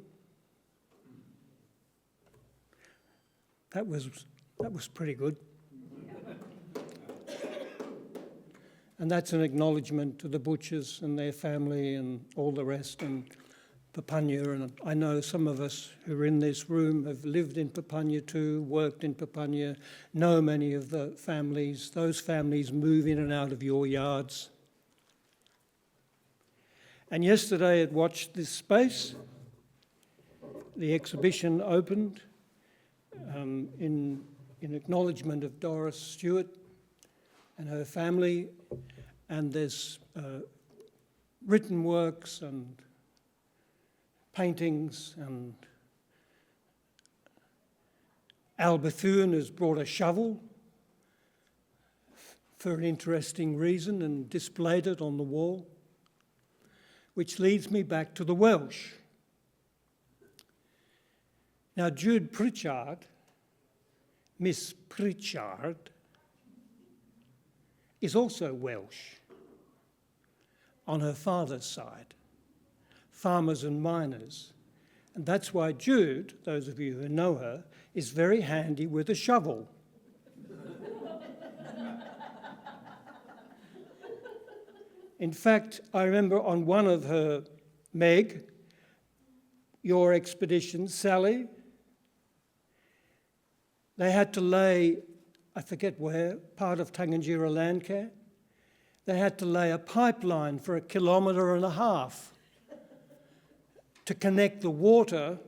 That was pretty good. And that's an acknowledgement to the Butchers and their family and all the rest, and Papunya. And I know some of us who are in this room have lived in Papunya too, worked in Papunya, know many of the families. Those families move in and out of your yards. And yesterday at Watch This Space, the exhibition opened in acknowledgement of Doris Stewart and her family, and there's written works and paintings, and Al Bethune has brought a shovel for an interesting reason and displayed it on the wall, which leads me back to the Welsh. Now, Jade Pritchard, Miss Pritchard, is also Welsh on her father's side, farmers and miners. And that's why Jude, those of you who know her, is very handy with a shovel. In fact, I remember on one of her, Meg, your expeditions, Sally, they had to lay, I forget where, part of Tangentyre Landcare, they had to lay a pipeline for 1.5 kilometres to connect the water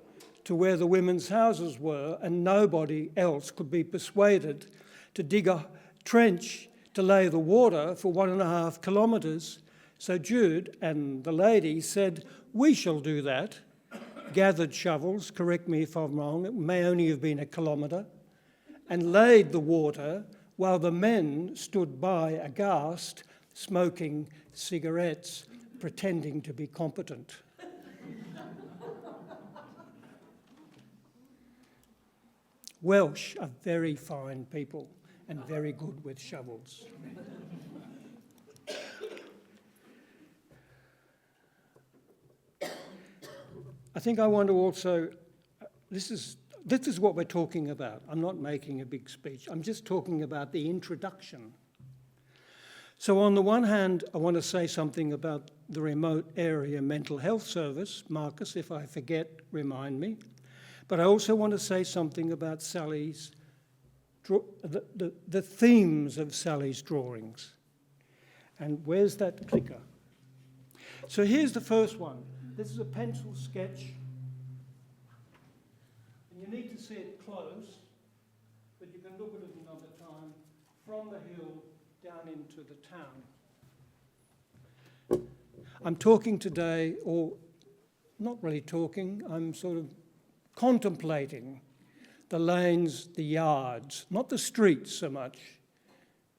to where the women's houses were, and nobody else could be persuaded to dig a trench to lay the water for 1.5 kilometres. So Jude and the lady said, "We shall do that," gathered shovels, correct me if I'm wrong, it may only have been 1 kilometre, and laid the water while the men stood by aghast, smoking cigarettes, pretending to be competent. Welsh are very fine people and very good with shovels. I think I want to also, this is what we're talking about. I'm not making a big speech. I'm just talking about the introduction. So on the one hand, I want to say something about the remote area mental health service. Marcus, if I forget, remind me. But I also want to say something about Sally's, the themes of Sally's drawings. And where's that clicker? So here's the first one. This is a pencil sketch. And you need to see it close, but you can look at it another time, from the hill down into the town. I'm talking today, or not really talking, I'm sort of contemplating the lanes, the yards, not the streets so much,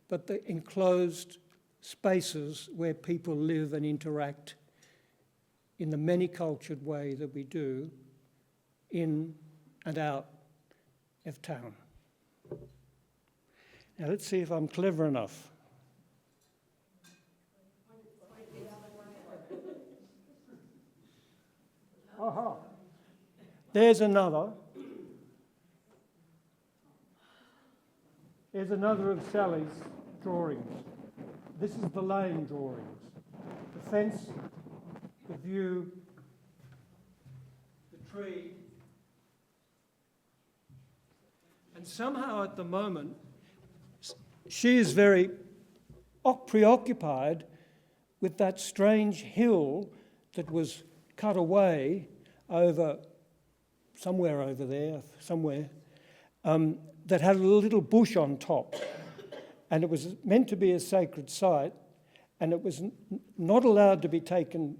but the enclosed spaces where people live and interact in the many-cultured way that we do in and out of town. Now let's see if I'm clever enough. Aha. There's another. Here's another of Sally's drawings. This is the lane drawings. The fence, the view, the tree. And somehow at the moment, she is very preoccupied with that strange hill that was cut away over, somewhere over there, that had a little bush on top. And it was meant to be a sacred site, and it was not allowed to be taken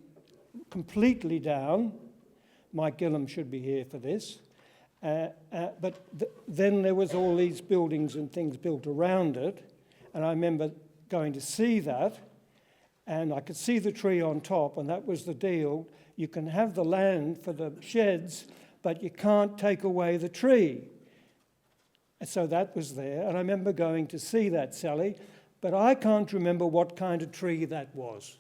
completely down. Mike Gillam should be here for this. Then there was all these buildings and things built around it, and I remember going to see that, and I could see the tree on top, and that was the deal. You can have the land for the sheds, but you can't take away the tree. And so that was there, and I remember going to see that, Sally, but I can't remember what kind of tree that was.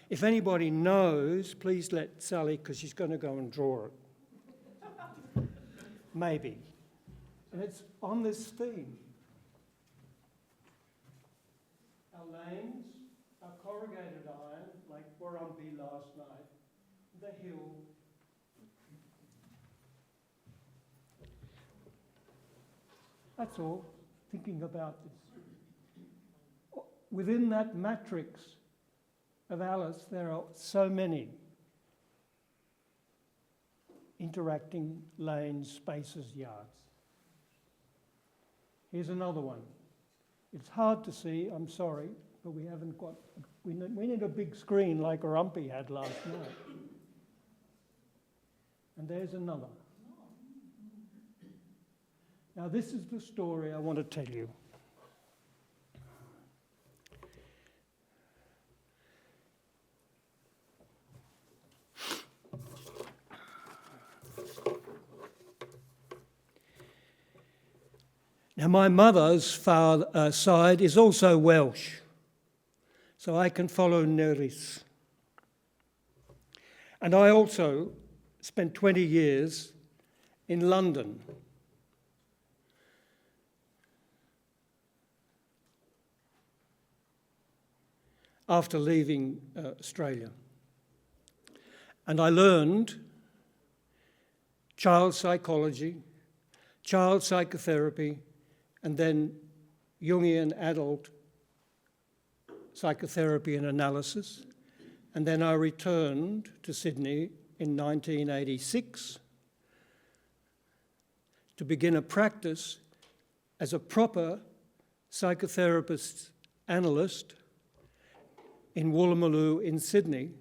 If anybody knows, please let Sally, because she's going to go and draw it. Maybe. And it's on this theme. Our lanes, our corrugated iron, like Warumpi last night, the hill. That's all, thinking about this. Within that matrix of Alice, there are so many interacting lanes, spaces, yards. Here's another one. It's hard to see, I'm sorry, but we haven't got, we need a big screen like Warumpi had last night. And there's another. Now this is the story I want to tell you. Now my mother's side is also Welsh, so I can follow Nerys. And I also spent 20 years in London. After leaving Australia. And I learned child psychology, child psychotherapy, and then Jungian adult psychotherapy and analysis. And then I returned to Sydney in 1986 to begin a practice as a proper psychotherapist analyst in Woolloomooloo in Sydney.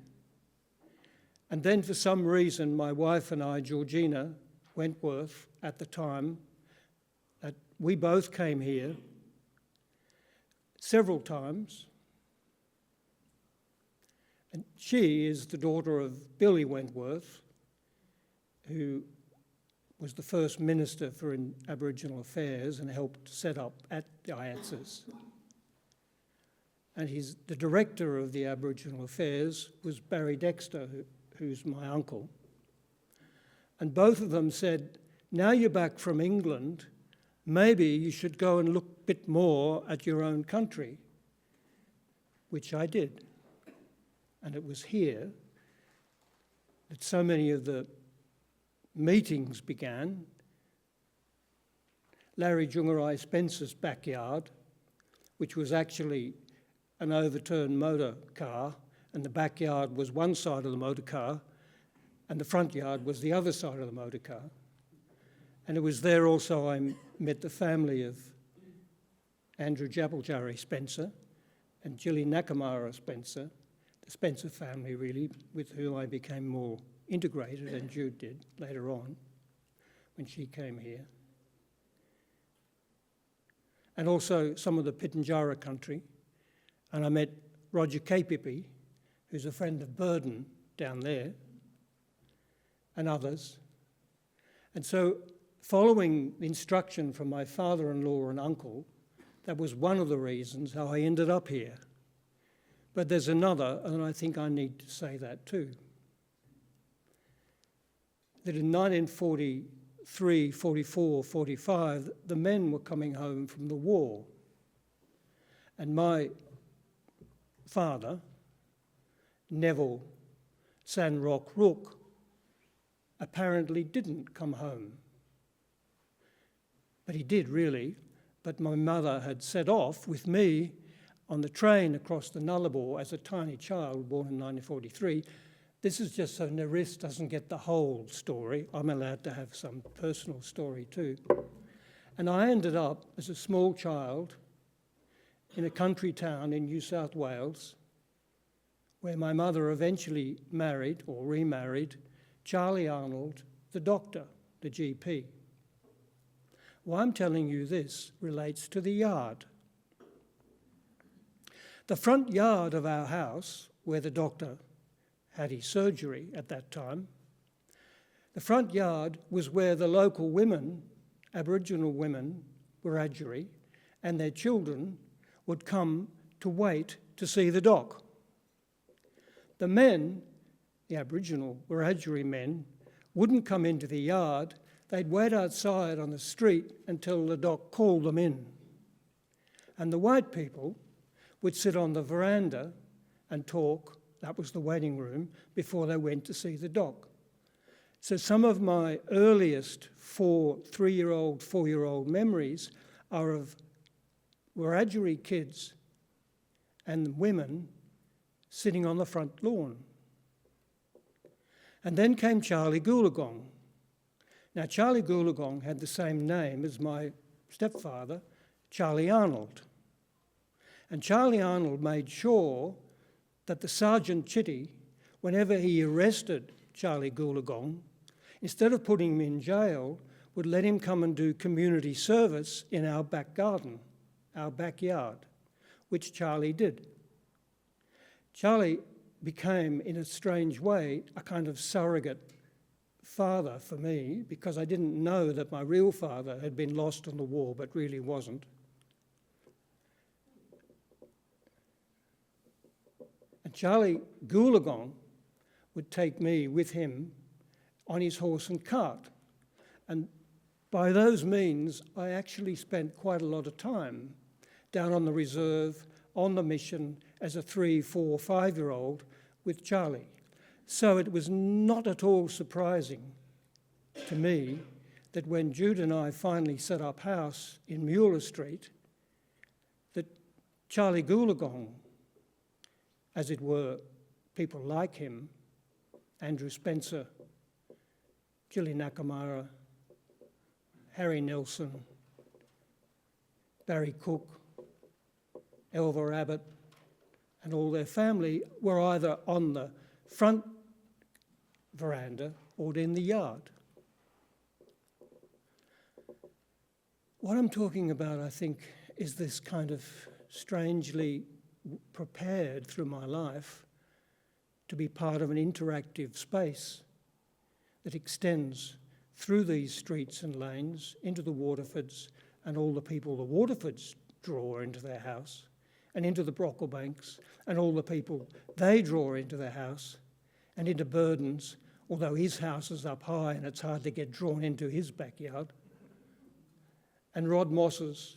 And then for some reason, my wife and I, Georgina Wentworth at the time, we both came here several times. And she is the daughter of Billy Wentworth, who was the first Minister for Aboriginal Affairs and helped set up at the IATSIS. And the director of the Aboriginal Affairs was Barry Dexter, who's my uncle. And both of them said, now you're back from England, maybe you should go and look a bit more at your own country, which I did. And it was here that so many of the meetings began. Larry Jungarai Spencer's backyard, which was actually an overturned motor car, and the backyard was one side of the motor car, and the front yard was the other side of the motor car. And it was there also I met the family of Andrew Jabaljari Spencer and Gilly Nakamura Spencer, the Spencer family really, with whom I became more integrated, and Jude did later on when she came here. And also some of the Pitjantjatjara country. And I met Roger Kapipi, who's a friend of Burden down there, and others. And so, following the instruction from my father-in-law and uncle, that was one of the reasons how I ended up here. But there's another, and I think I need to say that too. That in 1943, 44, 45, the men were coming home from the war. And my father, Neville Sandrock Rook, apparently didn't come home. But he did really. But my mother had set off with me on the train across the Nullarbor as a tiny child, born in 1943. This is just so Nerys doesn't get the whole story. I'm allowed to have some personal story too. And I ended up as a small child in a country town in New South Wales, where my mother eventually married or remarried Charlie Arnold, the doctor, the GP. Why I'm telling you this relates to the yard. The front yard of our house, where the doctor had his surgery at that time, the front yard was where the local women, Aboriginal women, Wiradjuri, and their children would come to wait to see the doc. The men, the Aboriginal Wiradjuri men, wouldn't come into the yard. They'd wait outside on the street until the doc called them in. And the white people would sit on the veranda and talk, that was the waiting room, before they went to see the doc. So some of my earliest 3-year-old, 4-year-old memories are of Wiradjuri kids and women sitting on the front lawn. And then came Charlie Goolagong. Now, Charlie Goolagong had the same name as my stepfather, Charlie Arnold. And Charlie Arnold made sure that the Sergeant Chitty, whenever he arrested Charlie Goolagong, instead of putting him in jail, would let him come and do community service in our back garden, our backyard, which Charlie did. Charlie became, in a strange way, a kind of surrogate father for me, because I didn't know that my real father had been lost in the war, but really wasn't. And Charlie Goolagong would take me with him on his horse and cart. And by those means, I actually spent quite a lot of time down on the reserve, on the mission, as a 3, 4, 5-year-old with Charlie. So it was not at all surprising to me that when Jude and I finally set up house in Muir Street, that Charlie Goolagong, as it were, people like him, Andrew Spencer, Gilly Nakamura, Harry Nelson, Barry Cook, Elva Abbott, and all their family were either on the front veranda or in the yard. What I'm talking about, I think, is this kind of strangely prepared through my life to be part of an interactive space that extends through these streets and lanes into the Waterfords and all the people the Waterfords draw into their house, and into the Brocklebanks and all the people they draw into their house, and into Burden's, although his house is up high and it's hard to get drawn into his backyard, and Rod Moss's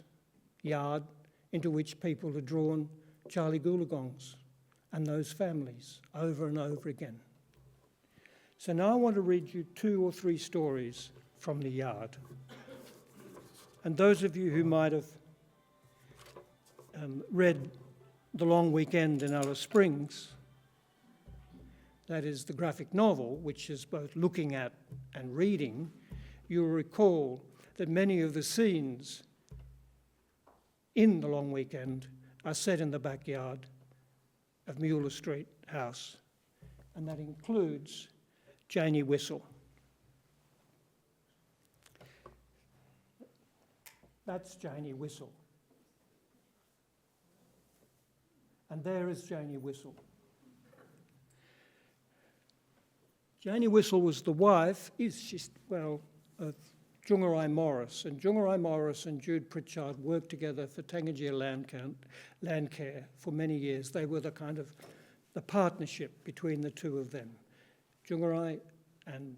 yard, into which people are drawn Charlie Goolagong's and those families over and over again. So now I want to read you 2 or 3 stories from the yard. And those of you who might have read The Long Weekend in Alice Springs, that is the graphic novel, which is both looking at and reading, you'll recall that many of the scenes in The Long Weekend are set in the backyard of Mueller Street House, and that includes Janie Whistle. That's Janie Whistle. And there is Janie Whistle. Janie Whistle was the wife, of Jungarai Morris. And Jungarai Morris and Jade Pritchard worked together for Tangier Land Care for many years. They were the partnership between the two of them. Jungarai and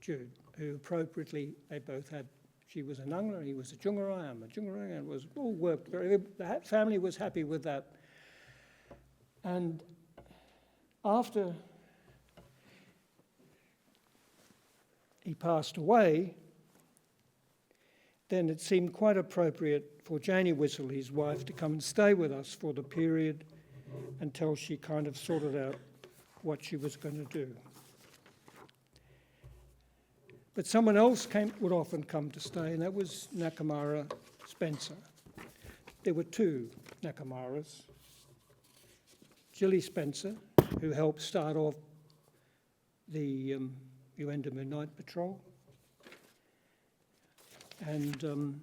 Jude, who appropriately, they both had, she was a Nungla, he was a Jungarai, I'm a Jungarai, and it was all worked the family was happy with that. And after he passed away, then it seemed quite appropriate for Janie Whistle, his wife, to come and stay with us for the period until she kind of sorted out what she was going to do. But someone else would often come to stay, and that was Nakamara Spencer. There were 2 Nakamaras. Gilly Spencer, who helped start off the Uenda Night Patrol, and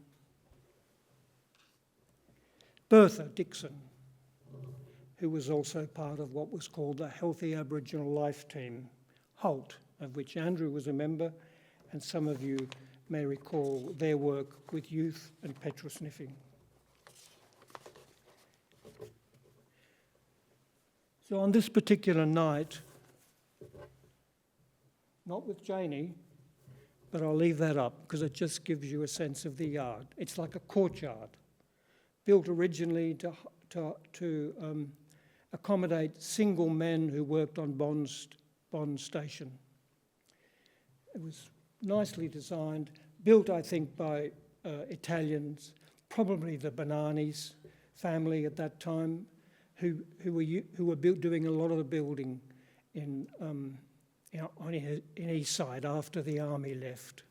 Bertha Dixon, who was also part of what was called the Healthy Aboriginal Life Team, HALT, of which Andrew was a member, and some of you may recall their work with youth and petrol sniffing. So on this particular night, not with Janie, but I'll leave that up because it just gives you a sense of the yard. It's like a courtyard, built originally to accommodate single men who worked on Bond Station. It was nicely designed, built, I think, by Italians, probably the Bananis family at that time, who were doing a lot of the building in East Side after the army left.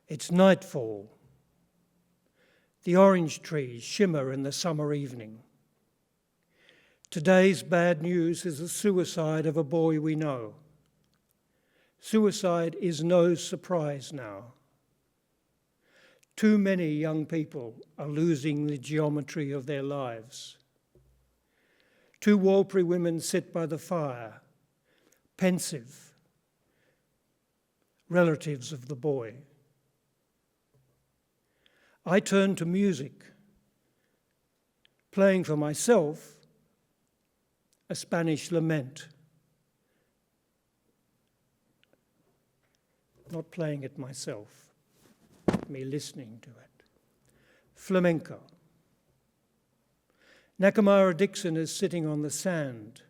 It's nightfall. The orange trees shimmer in the summer evening. Today's bad news is the suicide of a boy we know. Suicide is no surprise now. Too many young people are losing the geometry of their lives. 2 Warlpiri women sit by the fire, pensive, relatives of the boy. I turn to music, playing for myself a Spanish lament. Not playing it myself, me listening to it. Flamenco. Nakamara Dixon is sitting on the sand,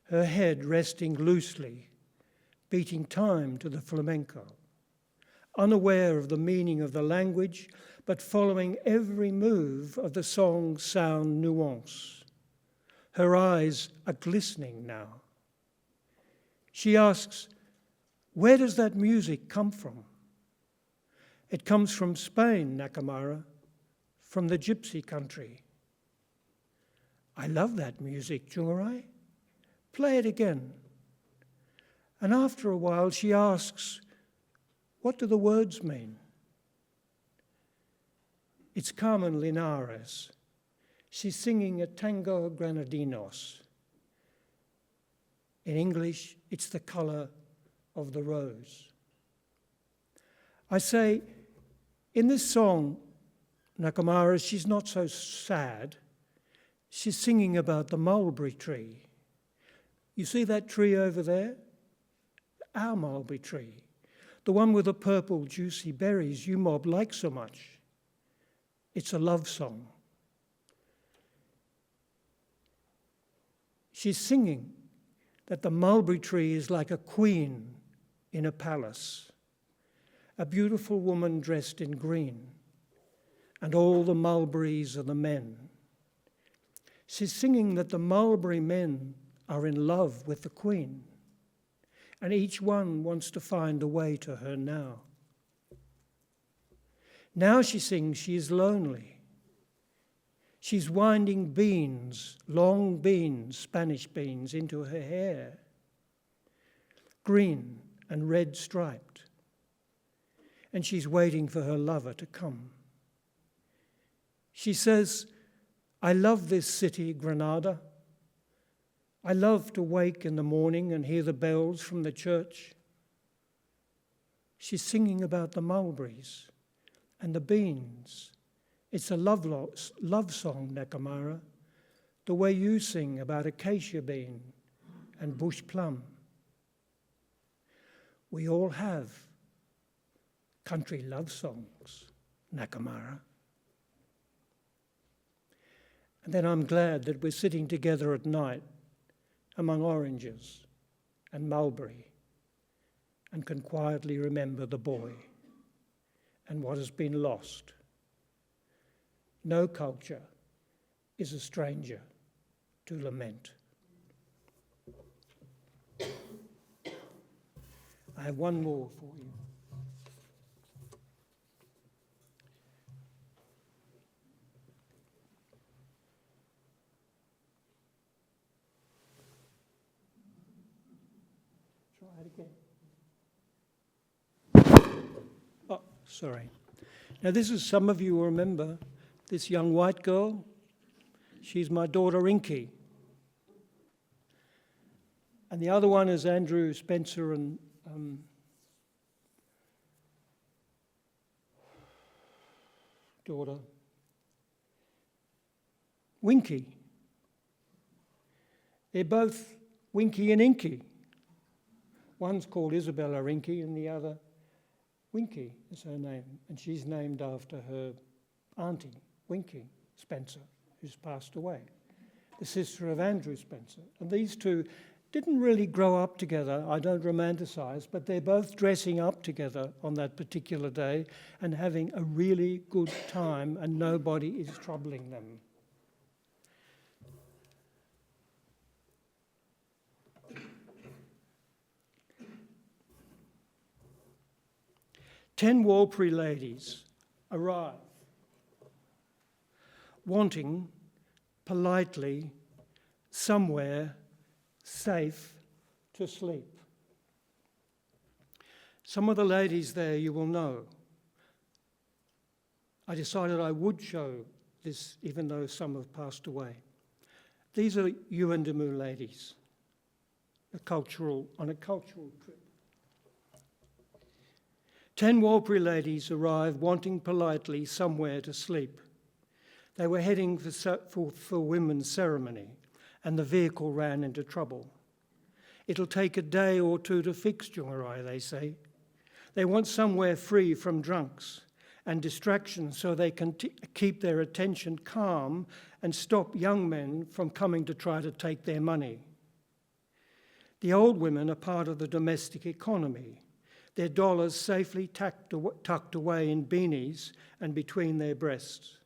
her head resting loosely, beating time to the flamenco, unaware of the meaning of the language, but following every move of the song's sound nuance. Her eyes are glistening now. She asks, "Where does that music come from?" "It comes from Spain, Nakamara, from the gypsy country." "I love that music, Jungarai. Play it again." And after a while she asks, "What do the words mean?" It's Carmen Linares. She's singing a tango granadinos. In English, it's the colour of the rose. I say, in this song, Nakamara, she's not so sad. She's singing about the mulberry tree. You see that tree over there? Our mulberry tree. The one with the purple juicy berries you mob like so much. It's a love song. She's singing that the mulberry tree is like a queen in a palace, a beautiful woman dressed in green, and all the mulberries are the men. She's singing that the mulberry men are in love with the queen, and each one wants to find a way to her now. Now she sings she is lonely. She's winding beans, long beans, Spanish beans, into her hair, green and red striped. And she's waiting for her lover to come. She says, I love this city, Granada. I love to wake in the morning and hear the bells from the church. She's singing about the mulberries and the beans. It's a love song, Nakamara, the way you sing about acacia bean and bush plum. We all have country love songs, Nakamara. And then I'm glad that we're sitting together at night among oranges and mulberry and can quietly remember the boy and what has been lost. No culture is a stranger to lament. I have one more for you. Try it again. Oh, sorry. Now this is, some of you will remember, this young white girl. She's my daughter Inky. And the other one is Andrew Spencer and daughter Winky. They're both Winky and Inky. One's called Isabella Inky and the other Winky is her name. And she's named after her auntie, Winky Spencer, who's passed away, the sister of Andrew Spencer. And these two didn't really grow up together, I don't romanticize, but they're both dressing up together on that particular day and having a really good time, and nobody is troubling them. Ten Warlpiri ladies arrive, wanting politely somewhere safe to sleep. Some of the ladies there you will know. I decided I would show this even though some have passed away. These are Yuendamu ladies, on a cultural trip. 10 Warlpiri ladies arrived wanting politely somewhere to sleep. They were heading for women's ceremony, and the vehicle ran into trouble. It'll take a day or two to fix Jungarai, they say. They want somewhere free from drunks and distractions so they can keep their attention calm and stop young men from coming to try to take their money. The old women are part of the domestic economy, their dollars safely tucked away in beanies and between their breasts.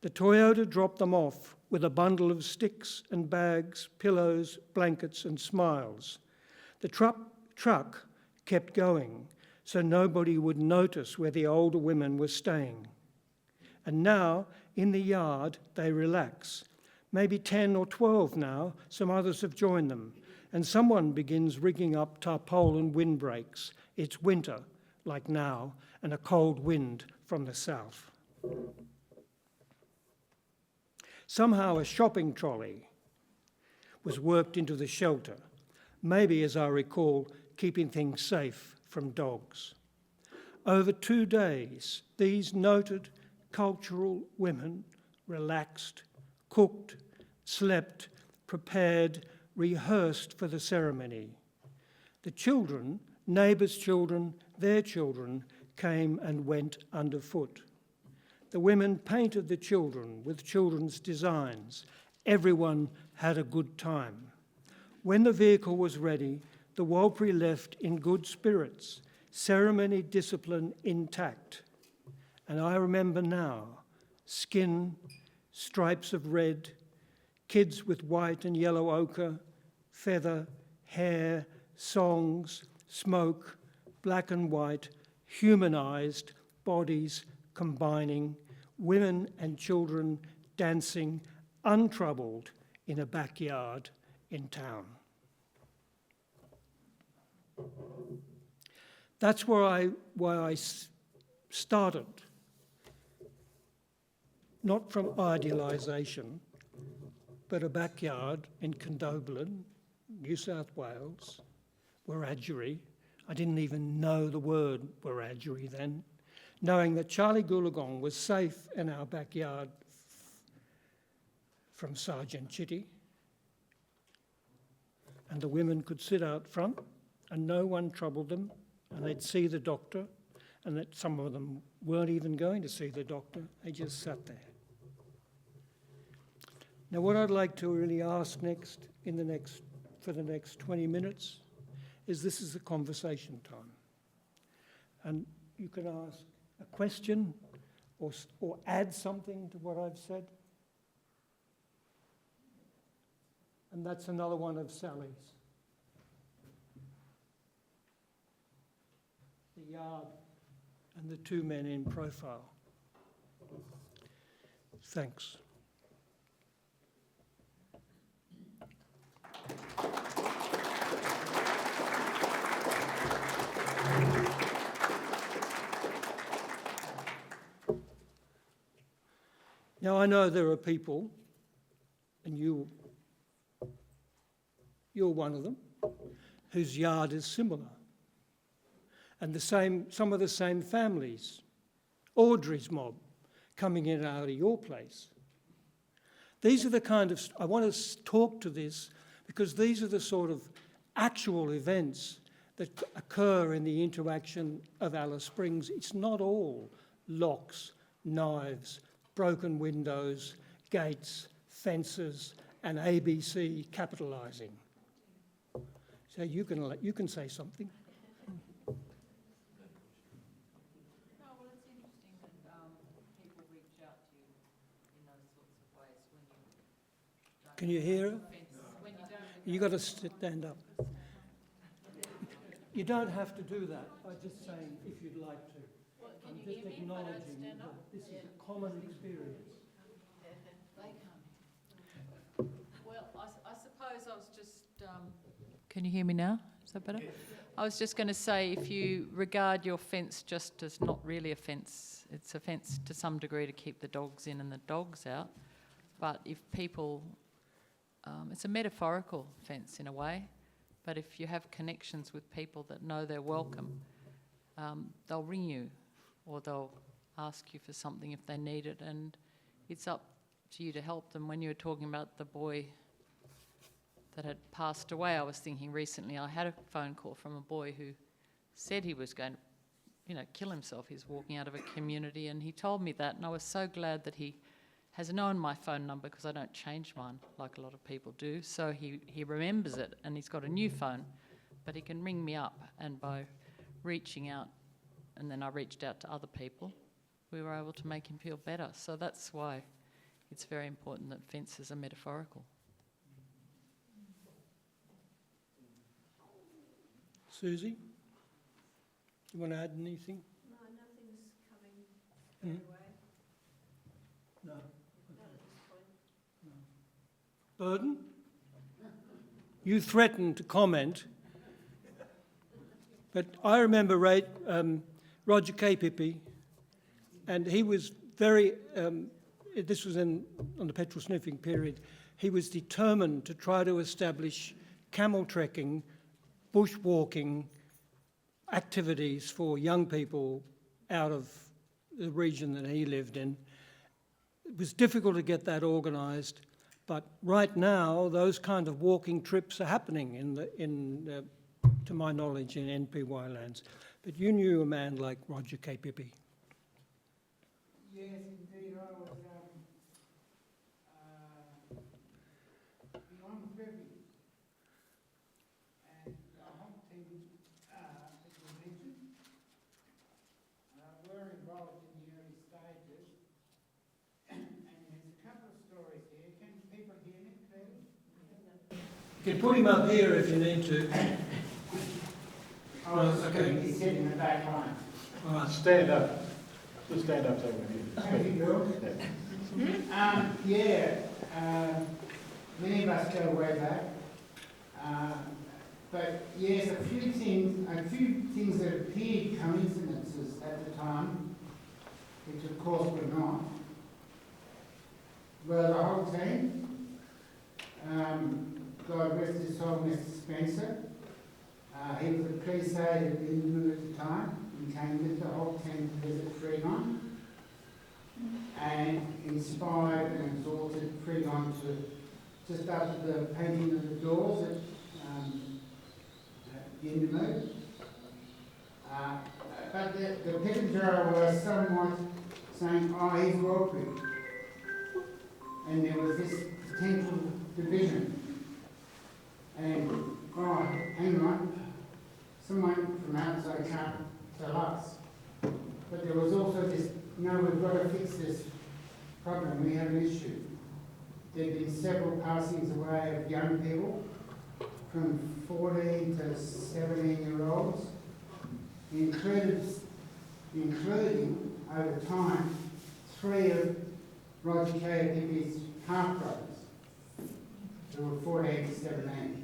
The Toyota dropped them off with a bundle of sticks and bags, pillows, blankets and smiles. The truck kept going so nobody would notice where the older women were staying. And now, in the yard, they relax. Maybe 10 or 12 now, some others have joined them. And someone begins rigging up tarpaulin windbreaks. It's winter, like now, and a cold wind from the south. Somehow a shopping trolley was worked into the shelter, maybe, as I recall, keeping things safe from dogs. Over 2 days, these noted cultural women relaxed, cooked, slept, prepared, rehearsed for the ceremony. The children, neighbours' children, their children, came and went underfoot. The women painted the children with children's designs, Everyone had a good time. When the vehicle was ready, the Walpurgis left in good spirits, ceremony discipline intact. And I remember now, skin, stripes of red, kids with white and yellow ochre, feather, hair, songs, smoke, black and white, humanised, bodies combining, women and children dancing untroubled in a backyard in town. That's why I started, not from idealisation, but a backyard in Condobolin, New South Wales, Wiradjuri. I didn't even know the word Wiradjuri then, knowing that Charlie Goolagong was safe in our backyard from Sergeant Chitty, and the women could sit out front and no one troubled them, and they'd see the doctor, and that some of them weren't even going to see the doctor, they just sat there. Now what I'd like to really ask for the next 20 minutes is this is a conversation time. And you can ask a question or add something to what I've said. And that's another one of Sally's. The yard and the two men in profile. Thanks. Now I know there are people, and you're one of them, whose yard is similar. And some of the same families. Audrey's mob coming in and out of your place. These are the kind of, I want to talk to this because these are the sort of actual events that occur in the interaction of Alice Springs. It's not all locks, knives, broken windows, gates, fences, and ABC capitalising. So you can say something. No, well, it's interesting that people reach out to you in those sorts of ways when you don't. Can you hear her? When you don't. You've got to stand up. You don't have to do that. I'm just saying if you'd like to. Well, can I'm you just hear me if I don't acknowledging stand that up? this is a common experience. They can't. Well, I suppose I was just. Can you hear me now? Is that better? I was just going to say, if you regard your fence just as not really a fence, it's a fence to some degree to keep the dogs in and the dogs out. But if people, it's a metaphorical fence in a way, but if you have connections with people that know they're welcome, they'll ring you or they'll ask you for something if they need it, and it's up to you to help them. When you were talking about the boy that had passed away, I was thinking recently I had a phone call from a boy who said he was going to, kill himself. He's walking out of a community, and he told me that, and I was so glad that he has known my phone number because I don't change mine like a lot of people do. So he remembers it, and he's got a new phone, but he can ring me up, and by reaching out, and then I reached out to other people, we were able to make him feel better. So that's why it's very important that fences are metaphorical. Susie, you want to add anything? No, nothing's coming Mm. away. No. Not at this point. Burden? You threatened to comment, but I remember Roger K. and he was very, this was on the petrol sniffing period, he was determined to try to establish camel trekking, bushwalking activities for young people out of the region that he lived in. It was difficult to get that organised, but right now those kind of walking trips are happening to my knowledge, in NPY lands. But you knew a man like Roger K. Pippi. Yes, indeed. I was involved in the early stages. And there's a couple of stories here. Can people hear me clearly? You can put him up here if you need to. Okay. He's sitting in the back line. All right. Stand up. Just stand up so we can hear. Thank you, Bill. Many of us go way back. But yes, a few things that appeared coincidences at the time, which of course were not. Well, the whole team, God rest his soul, Mr. Spencer. He was a police aide at Araluen at the time. He came with the whole team to visit Freegon and inspired and exalted Freegon to just after the painting of the doors at Araluen. But the Pritchard was somewhat saying, oh, he's worldly. And there was this potential division. And, oh, hang on, someone from outside can't tell us. But there was also this, no, we've got to fix this problem, we have an issue. There have been several passings away of young people, from 14 to 17-year-olds, including, over time, 3 of Roger K.'s half-brothers, who were 14 to 17.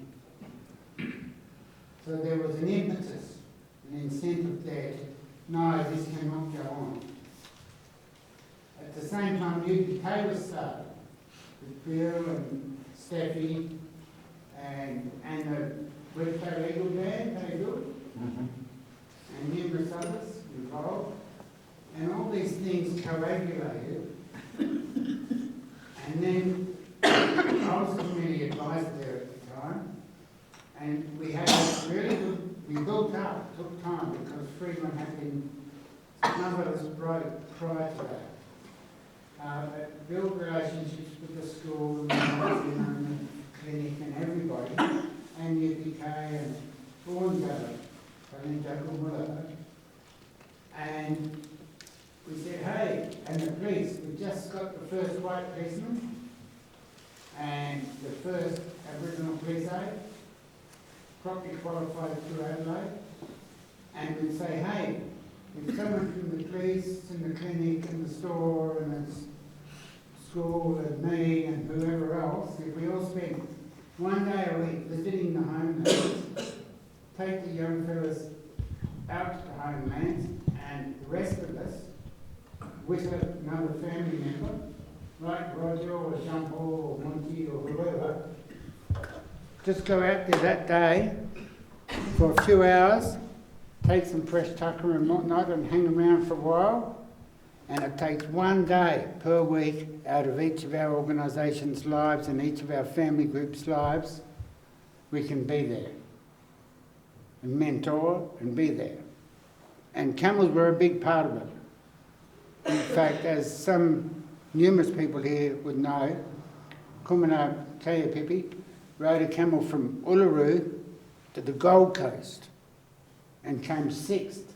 So there was an impetus, an incentive there to, no, this cannot go on. At the same time, UPK was started, with Bill and Steffi, and the Red Eagle Band, very good, and numerous others involved. And all these things coagulated. And then I was a community advisor there at the time, and we had a really good, we built up, it took time because Freeman had been, none of us broke prior to that. But built relationships with the school and the clinic and everybody, and UPK and Thorngather, and we said, hey, and the police, we just got the first white policeman and the first Aboriginal police aide, properly qualified through Adelaide, and we'd say, hey, if someone from the police and the clinic and the store and the school and me and whoever else, if we all spent one day a week visiting the homelands, take the young fellas out to the homelands, and the rest of us, with another family member, like Roger or Jean-Paul or Monty or whoever, just go out there that day for a few hours, take some fresh tucker and whatnot and hang around for a while. And it takes one day per week out of each of our organisations' lives and each of our family groups' lives, we can be there and mentor and be there. And camels were a big part of it. In fact, as numerous people here would know, Kumana Kayapipi rode a camel from Uluru to the Gold Coast and came 6th.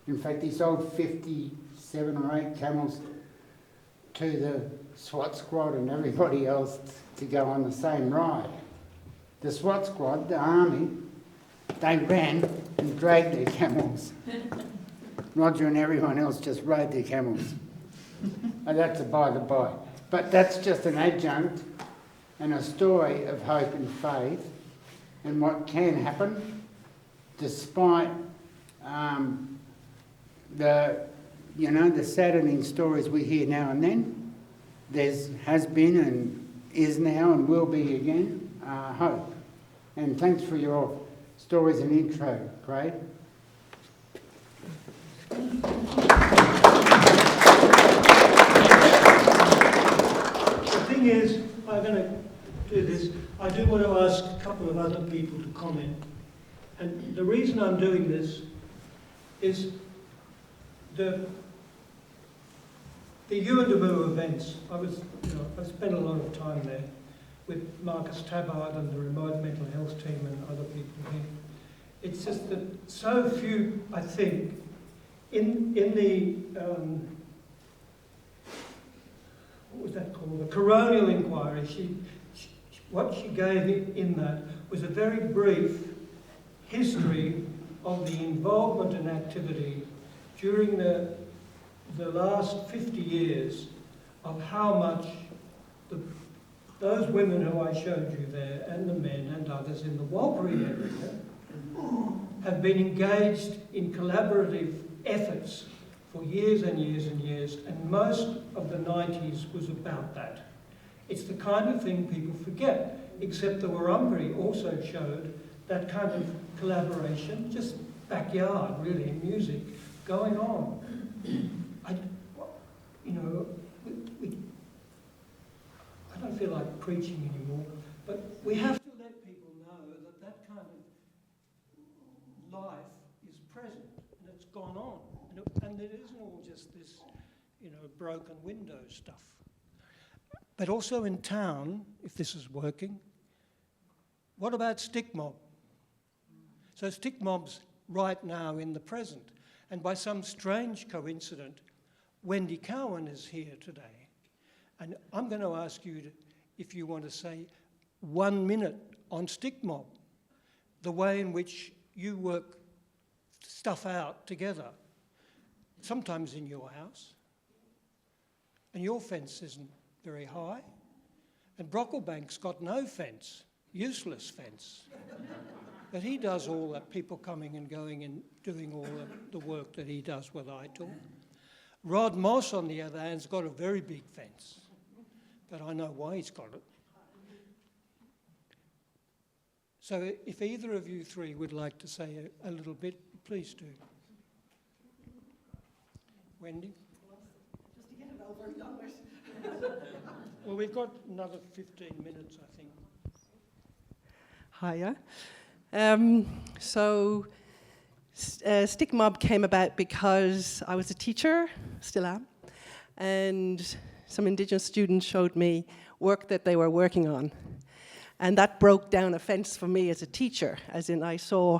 In fact, he sold 57 or 8 camels to the SWAT squad and everybody else to go on the same ride. The SWAT squad, the army, they ran and dragged their camels. Roger and everyone else just rode their camels. And that's a by the by. But that's just an adjunct and a story of hope and faith and what can happen despite the saddening stories we hear now and then. Has been and is now and will be again hope. And thanks for your stories and intro, Craig. The thing is, I'm going to do this. I do want to ask a couple of other people to comment. And the reason I'm doing this is the Uindamu events. I spent a lot of time there with Marcus Tabard and the remote mental health team and other people here. It's just that so few, I think, in the what was that called? The coronial inquiry. What she gave in that was a very brief history of the involvement and activity during the last 50 years of how much those women who I showed you there, and the men and others in the Walpurgis area, have been engaged in collaborative efforts for years and years and years, and most of the 90s was about that. It's the kind of thing people forget, except the Warrumbri also showed that kind of collaboration, just backyard, really, in music, going on. I don't feel like preaching anymore, but we have to let people know that that kind of life is present and it's gone on. And it isn't all just this, broken window stuff. But also in town, if this is working, what about stick mob? So stick mob's right now in the present. And by some strange coincidence, Wendy Cowan is here today. And I'm going to ask you if you want to say 1 minute on stick mob, the way in which you work stuff out together, sometimes in your house, and your fence isn't very high, and Brocklebank's got no fence, useless fence. But he does all that, people coming and going and doing all the work that he does with ITOR. Rod Moss, on the other hand, has got a very big fence, but I know why he's got it. So if either of you three would like to say a little bit, please do. Wendy? Just to get it over and done with. Well, we've got another 15 minutes, I think. Hiya. Stick Mob came about because I was a teacher, still am, and some Indigenous students showed me work that they were working on. And that broke down a fence for me as a teacher, as in I saw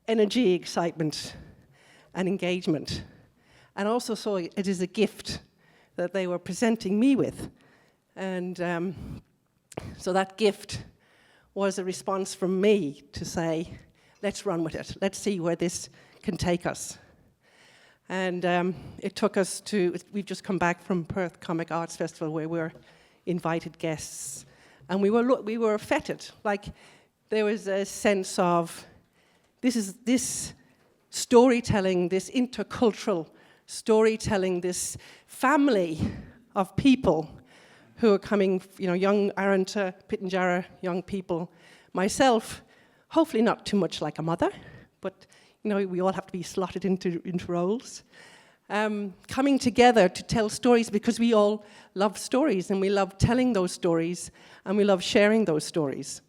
energy, excitement, and engagement. And also saw it as a gift that they were presenting me with. And so that gift was a response from me to say, let's run with it. Let's see where this can take us. And it took us to, we've just come back from Perth Comic Arts Festival where we were invited guests. And we were feted. Like, there was a sense of, this storytelling, this intercultural storytelling, this family of people who are coming, young Arranta, Pitjantjatjara young people. Myself, hopefully not too much like a mother, but we all have to be slotted into roles. Coming together to tell stories because we all love stories and we love telling those stories and we love sharing those stories.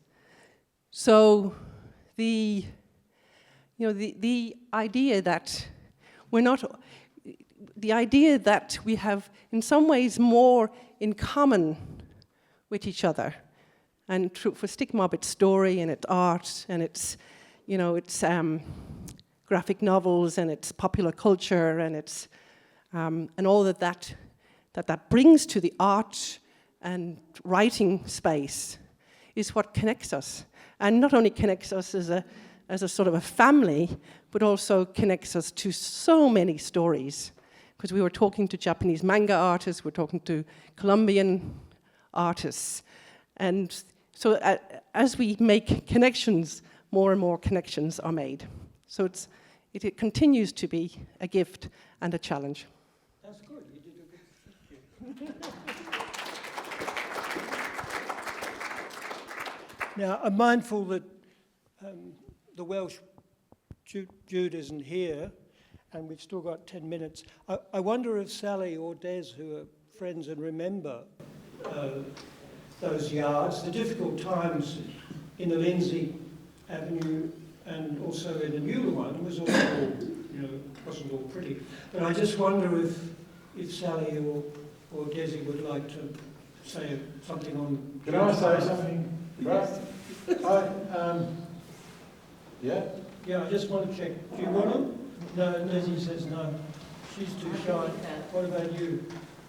So the idea that we have in some ways more in common with each other. And for Stick Mob, it's story and it's art and it's graphic novels and it's popular culture and it's and all that brings to the art and writing space is what connects us. And not only connects us as a sort of a family, but also connects us to so many stories. Because we were talking to Japanese manga artists, we're talking to Colombian artists. And so as we make connections, more and more connections are made. So it continues to be a gift and a challenge. That's good, you did a good, thank you. Now, I'm mindful that the Welsh Jude isn't here, and we've still got 10 minutes. I wonder if Sally or Des, who are friends and remember those yards, the difficult times in the Lindsay Avenue and also in the newer one was also, wasn't all pretty. But I just wonder if Sally or Desi would like to say something on... Can I say something? Right? Yeah? Yeah, I just want to check. Do you want to? No, Leslie says no. She's too shy. What about you?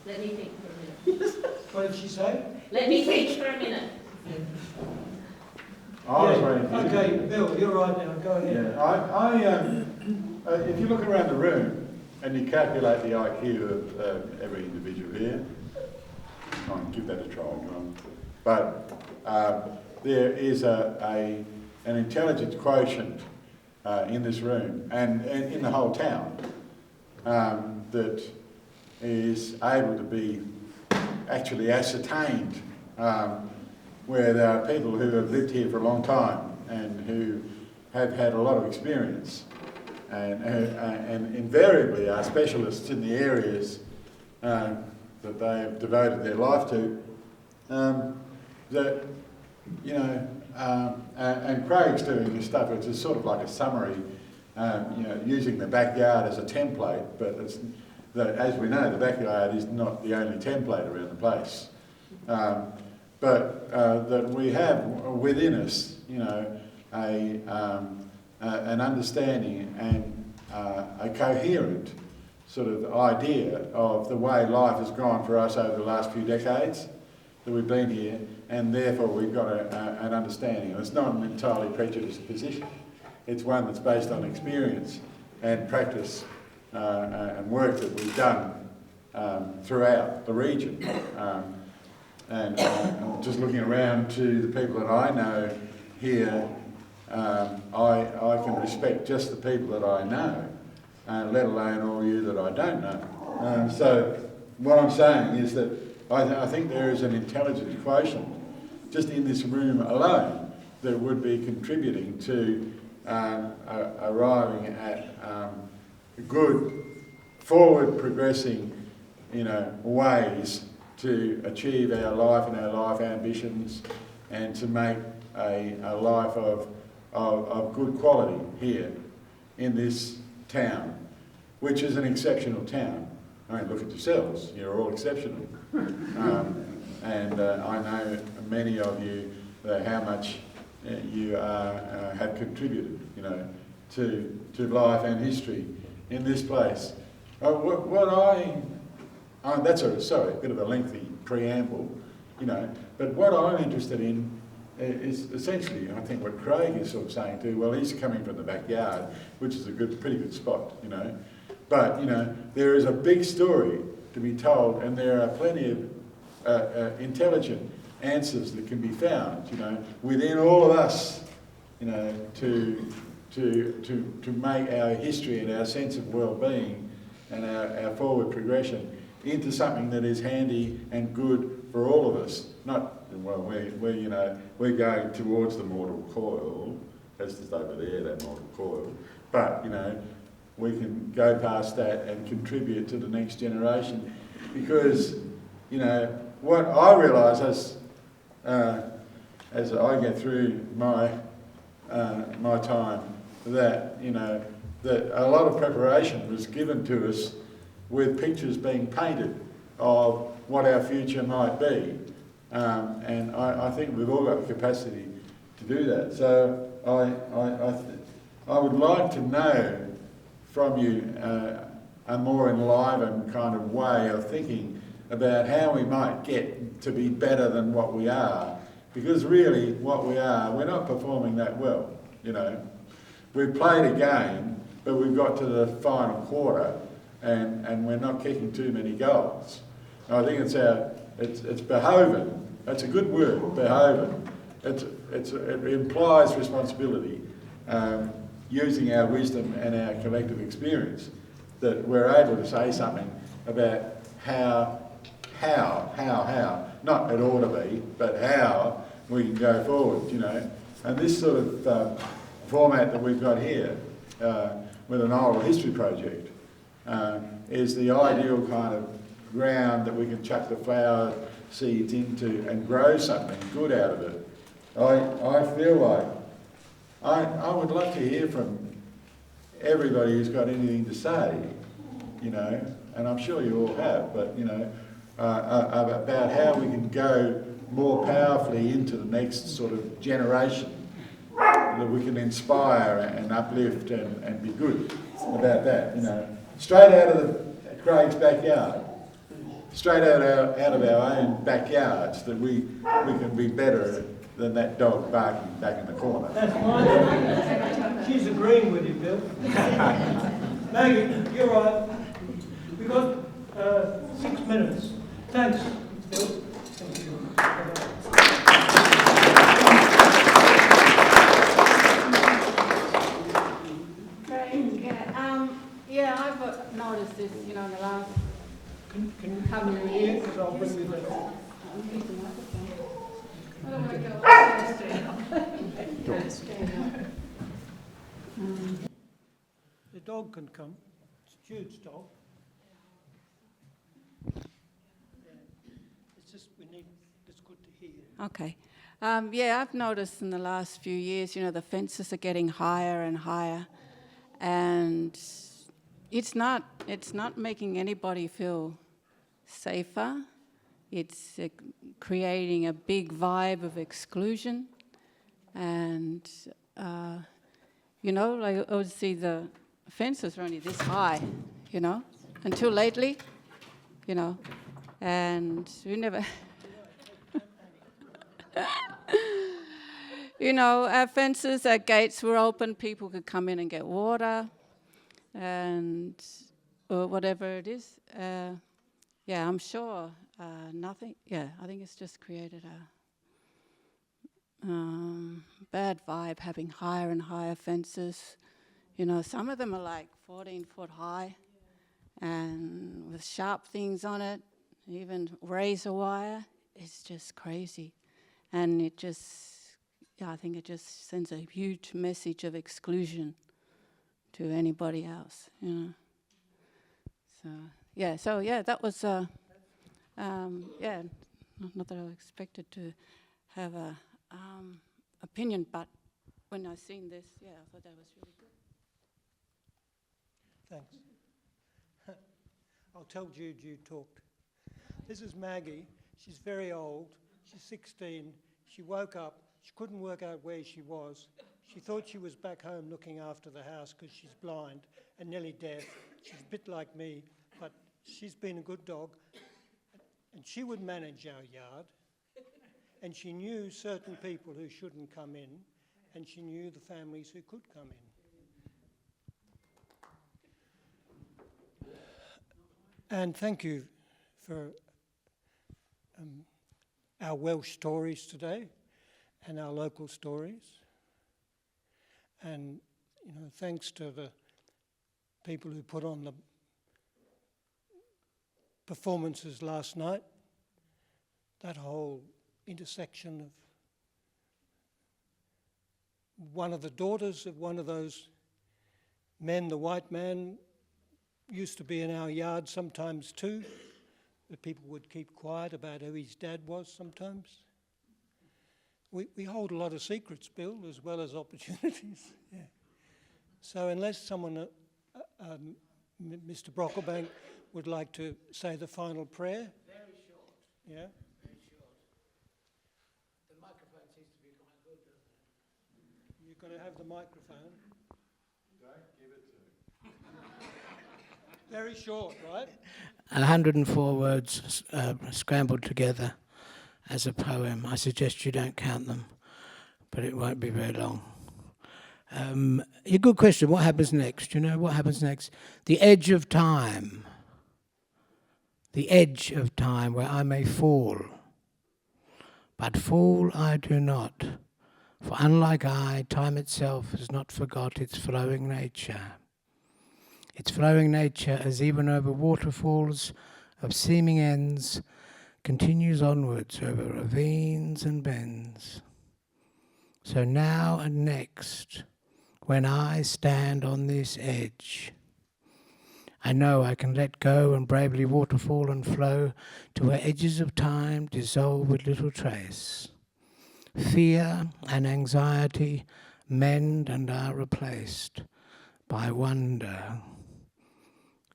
Let me think for a minute. What did she say? Let me think for a minute. I was waiting for you. Okay, Bill, you're right now. Go ahead. Yeah, if you look around the room and you calculate the IQ of every individual here, I'll give that a try. But there is an intelligence quotient in this room and in the whole town that is able to be actually ascertained, where there are people who have lived here for a long time and who have had a lot of experience and invariably are specialists in the areas that they have devoted their life to. That, you know, and Craig's doing this stuff, it's just sort of like a summary, you know, using the backyard as a template, but it's, as we know, the backyard is not the only template around the place. But that we have within us, you know, an understanding and a coherent sort of idea of the way life has gone for us over the last few decades that we've been here, and therefore we've got an understanding. And it's not an entirely prejudiced position. It's one that's based on experience and practice and work that we've done throughout the region. And just looking around to the people that I know here, I can respect just the people that I know, let alone all you that I don't know. So what I'm saying is that I think there is an intelligence quotient just in this room alone that would be contributing to arriving at good, forward progressing, you know, ways to achieve our life and our life ambitions and to make a life of good quality here in this town, which is an exceptional town. I mean, look at yourselves, you're all exceptional. And I know many of you how much you have contributed, you know, to life and history in this place. That's a bit of a lengthy preamble, you know, but what I'm interested in is essentially, I think what Craig is sort of saying too, well, he's coming from the backyard, which is a pretty good spot, you know, but, you know, there is a big story to be told and there are plenty of intelligent answers that can be found, you know, within all of us, you know, to make our history and our sense of well-being and our forward progression into something that is handy and good for all of us. Not, well, we're going towards the mortal coil, that's just over there, that mortal coil, but, you know, we can go past that and contribute to the next generation because, you know, what I realise as I get through my time, that, you know, that a lot of preparation was given to us with pictures being painted of what our future might be. And I think we've all got the capacity to do that. So I would like to know from you a more enlivened kind of way of thinking about how we might get to be better than what we are. Because really, what we are, we're not performing that well, you know. We've played a game, but we've got to the final quarter and we're not kicking too many goals. And I think it's behoven, that's a good word, behoven. It implies responsibility, using our wisdom and our collective experience, that we're able to say something about how, not it ought to be, but how we can go forward, you know. And this sort of format that we've got here, with an oral history project, is the ideal kind of ground that we can chuck the flower seeds into and grow something good out of it. I feel like I would love to hear from everybody who's got anything to say, you know, and I'm sure you all have, but, you know, about how we can go more powerfully into the next sort of generation, you that we can inspire and uplift and be good about that, you know. Straight out of Craig's backyard, straight out of our own backyards, that we can be better than that dog barking back in the corner. That's mine. She's agreeing with you, Bill. Maggie, you're right. We've got 6 minutes. Thanks, Bill. Thank you. Yeah, I've noticed this, you know, in the last... Can you come in here? Because I'll bring you the... I don't want to go The dog can come. It's Jude's dog. It's just it's good to hear. Okay. Yeah, I've noticed in the last few years, you know, the fences are getting higher and higher, and it's not making anybody feel safer. It's creating a big vibe of exclusion, and you know, like obviously the fences are only this high, you know, until lately, you know, and we never. You know, our fences, our gates were open, people could come in and get water and or whatever it is. Yeah, I'm sure nothing. Yeah, I think it's just created a bad vibe, having higher and higher fences. You know, some of them are like 14 foot high and with sharp things on it, even razor wire. It's just crazy. And it just, yeah, I think it just sends a huge message of exclusion to anybody else, you know. So yeah, that was, yeah, not that I expected to have a opinion, but when I seen this, yeah, I thought that was really good. Thanks. I'll tell Jude you talked. This is Maggie. She's very old. She's 16. She woke up. She couldn't work out where she was. She thought she was back home looking after the house because she's blind and nearly deaf. She's a bit like me, but she's been a good dog. And she would manage our yard. And she knew certain people who shouldn't come in, and she knew the families who could come in. And thank you for our Welsh stories today and our local stories. And, you know, thanks to the people who put on the performances last night, that whole intersection of one of the daughters of one of those men, the white man, used to be in our yard sometimes too. The people would keep quiet about who his dad was sometimes. We hold a lot of secrets, Bill, as well as opportunities. Yeah. So unless someone, Mr. Brocklebank, would like to say the final prayer. Very short. Yeah. Very short. The microphone seems to be quite good, doesn't it? You've got to have the microphone. Don't give it to him. Very short, right? 104 words scrambled together as a poem. I suggest you don't count them, but it won't be very long. A good question. What happens next? You know what happens next? The edge of time. The edge of time where I may fall. But fall I do not. For unlike I, time itself has not forgot its flowing nature. Its flowing nature, as even over waterfalls of seeming ends, continues onwards over ravines and bends. So now and next, when I stand on this edge, I know I can let go and bravely waterfall and flow to where edges of time dissolve with little trace. Fear and anxiety mend and are replaced by wonder,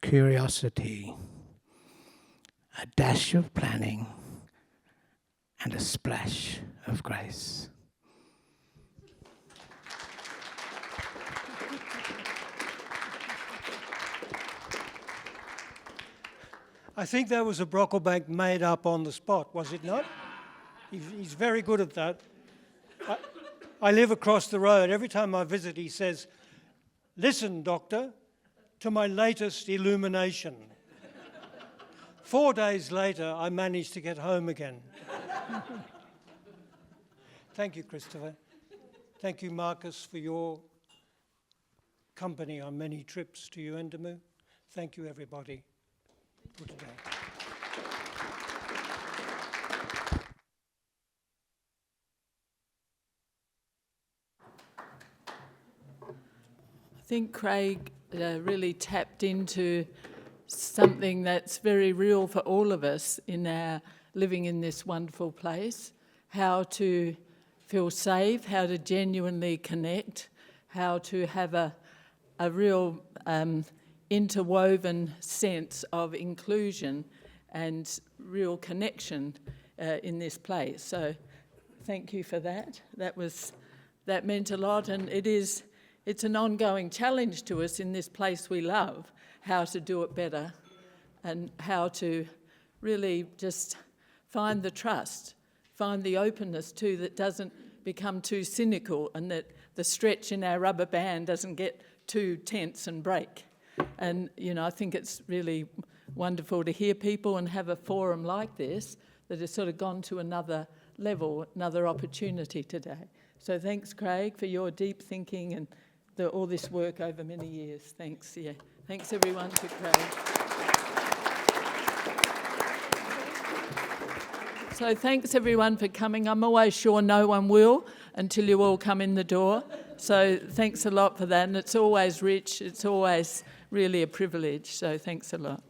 curiosity, a dash of planning, and a splash of grace. I think that was a Brocklebank made up on the spot, was it not? He's very good at that. I live across the road. Every time I visit, he says, "Listen, doctor, to my latest illumination." 4 days later, I managed to get home again. Thank you, Christopher. Thank you, Marcus, for your company on many trips to Uendamu. Thank you, everybody, for today. I think Craig really tapped into something that's very real for all of us in our living in this wonderful place, how to feel safe, how to genuinely connect, how to have a real interwoven sense of inclusion and real connection in this place. So thank you for that. That meant a lot, and it's an ongoing challenge to us in this place we love, how to do it better and how to really just find the trust, find the openness too that doesn't become too cynical and that the stretch in our rubber band doesn't get too tense and break. And, you know, I think it's really wonderful to hear people and have a forum like this that has sort of gone to another level, another opportunity today. So thanks, Craig, for your deep thinking and all this work over many years. Thanks, yeah. Thanks, everyone, to Craig. So thanks, everyone, for coming. I'm always sure no one will until you all come in the door. So thanks a lot for that. And it's always rich. It's always really a privilege. So thanks a lot.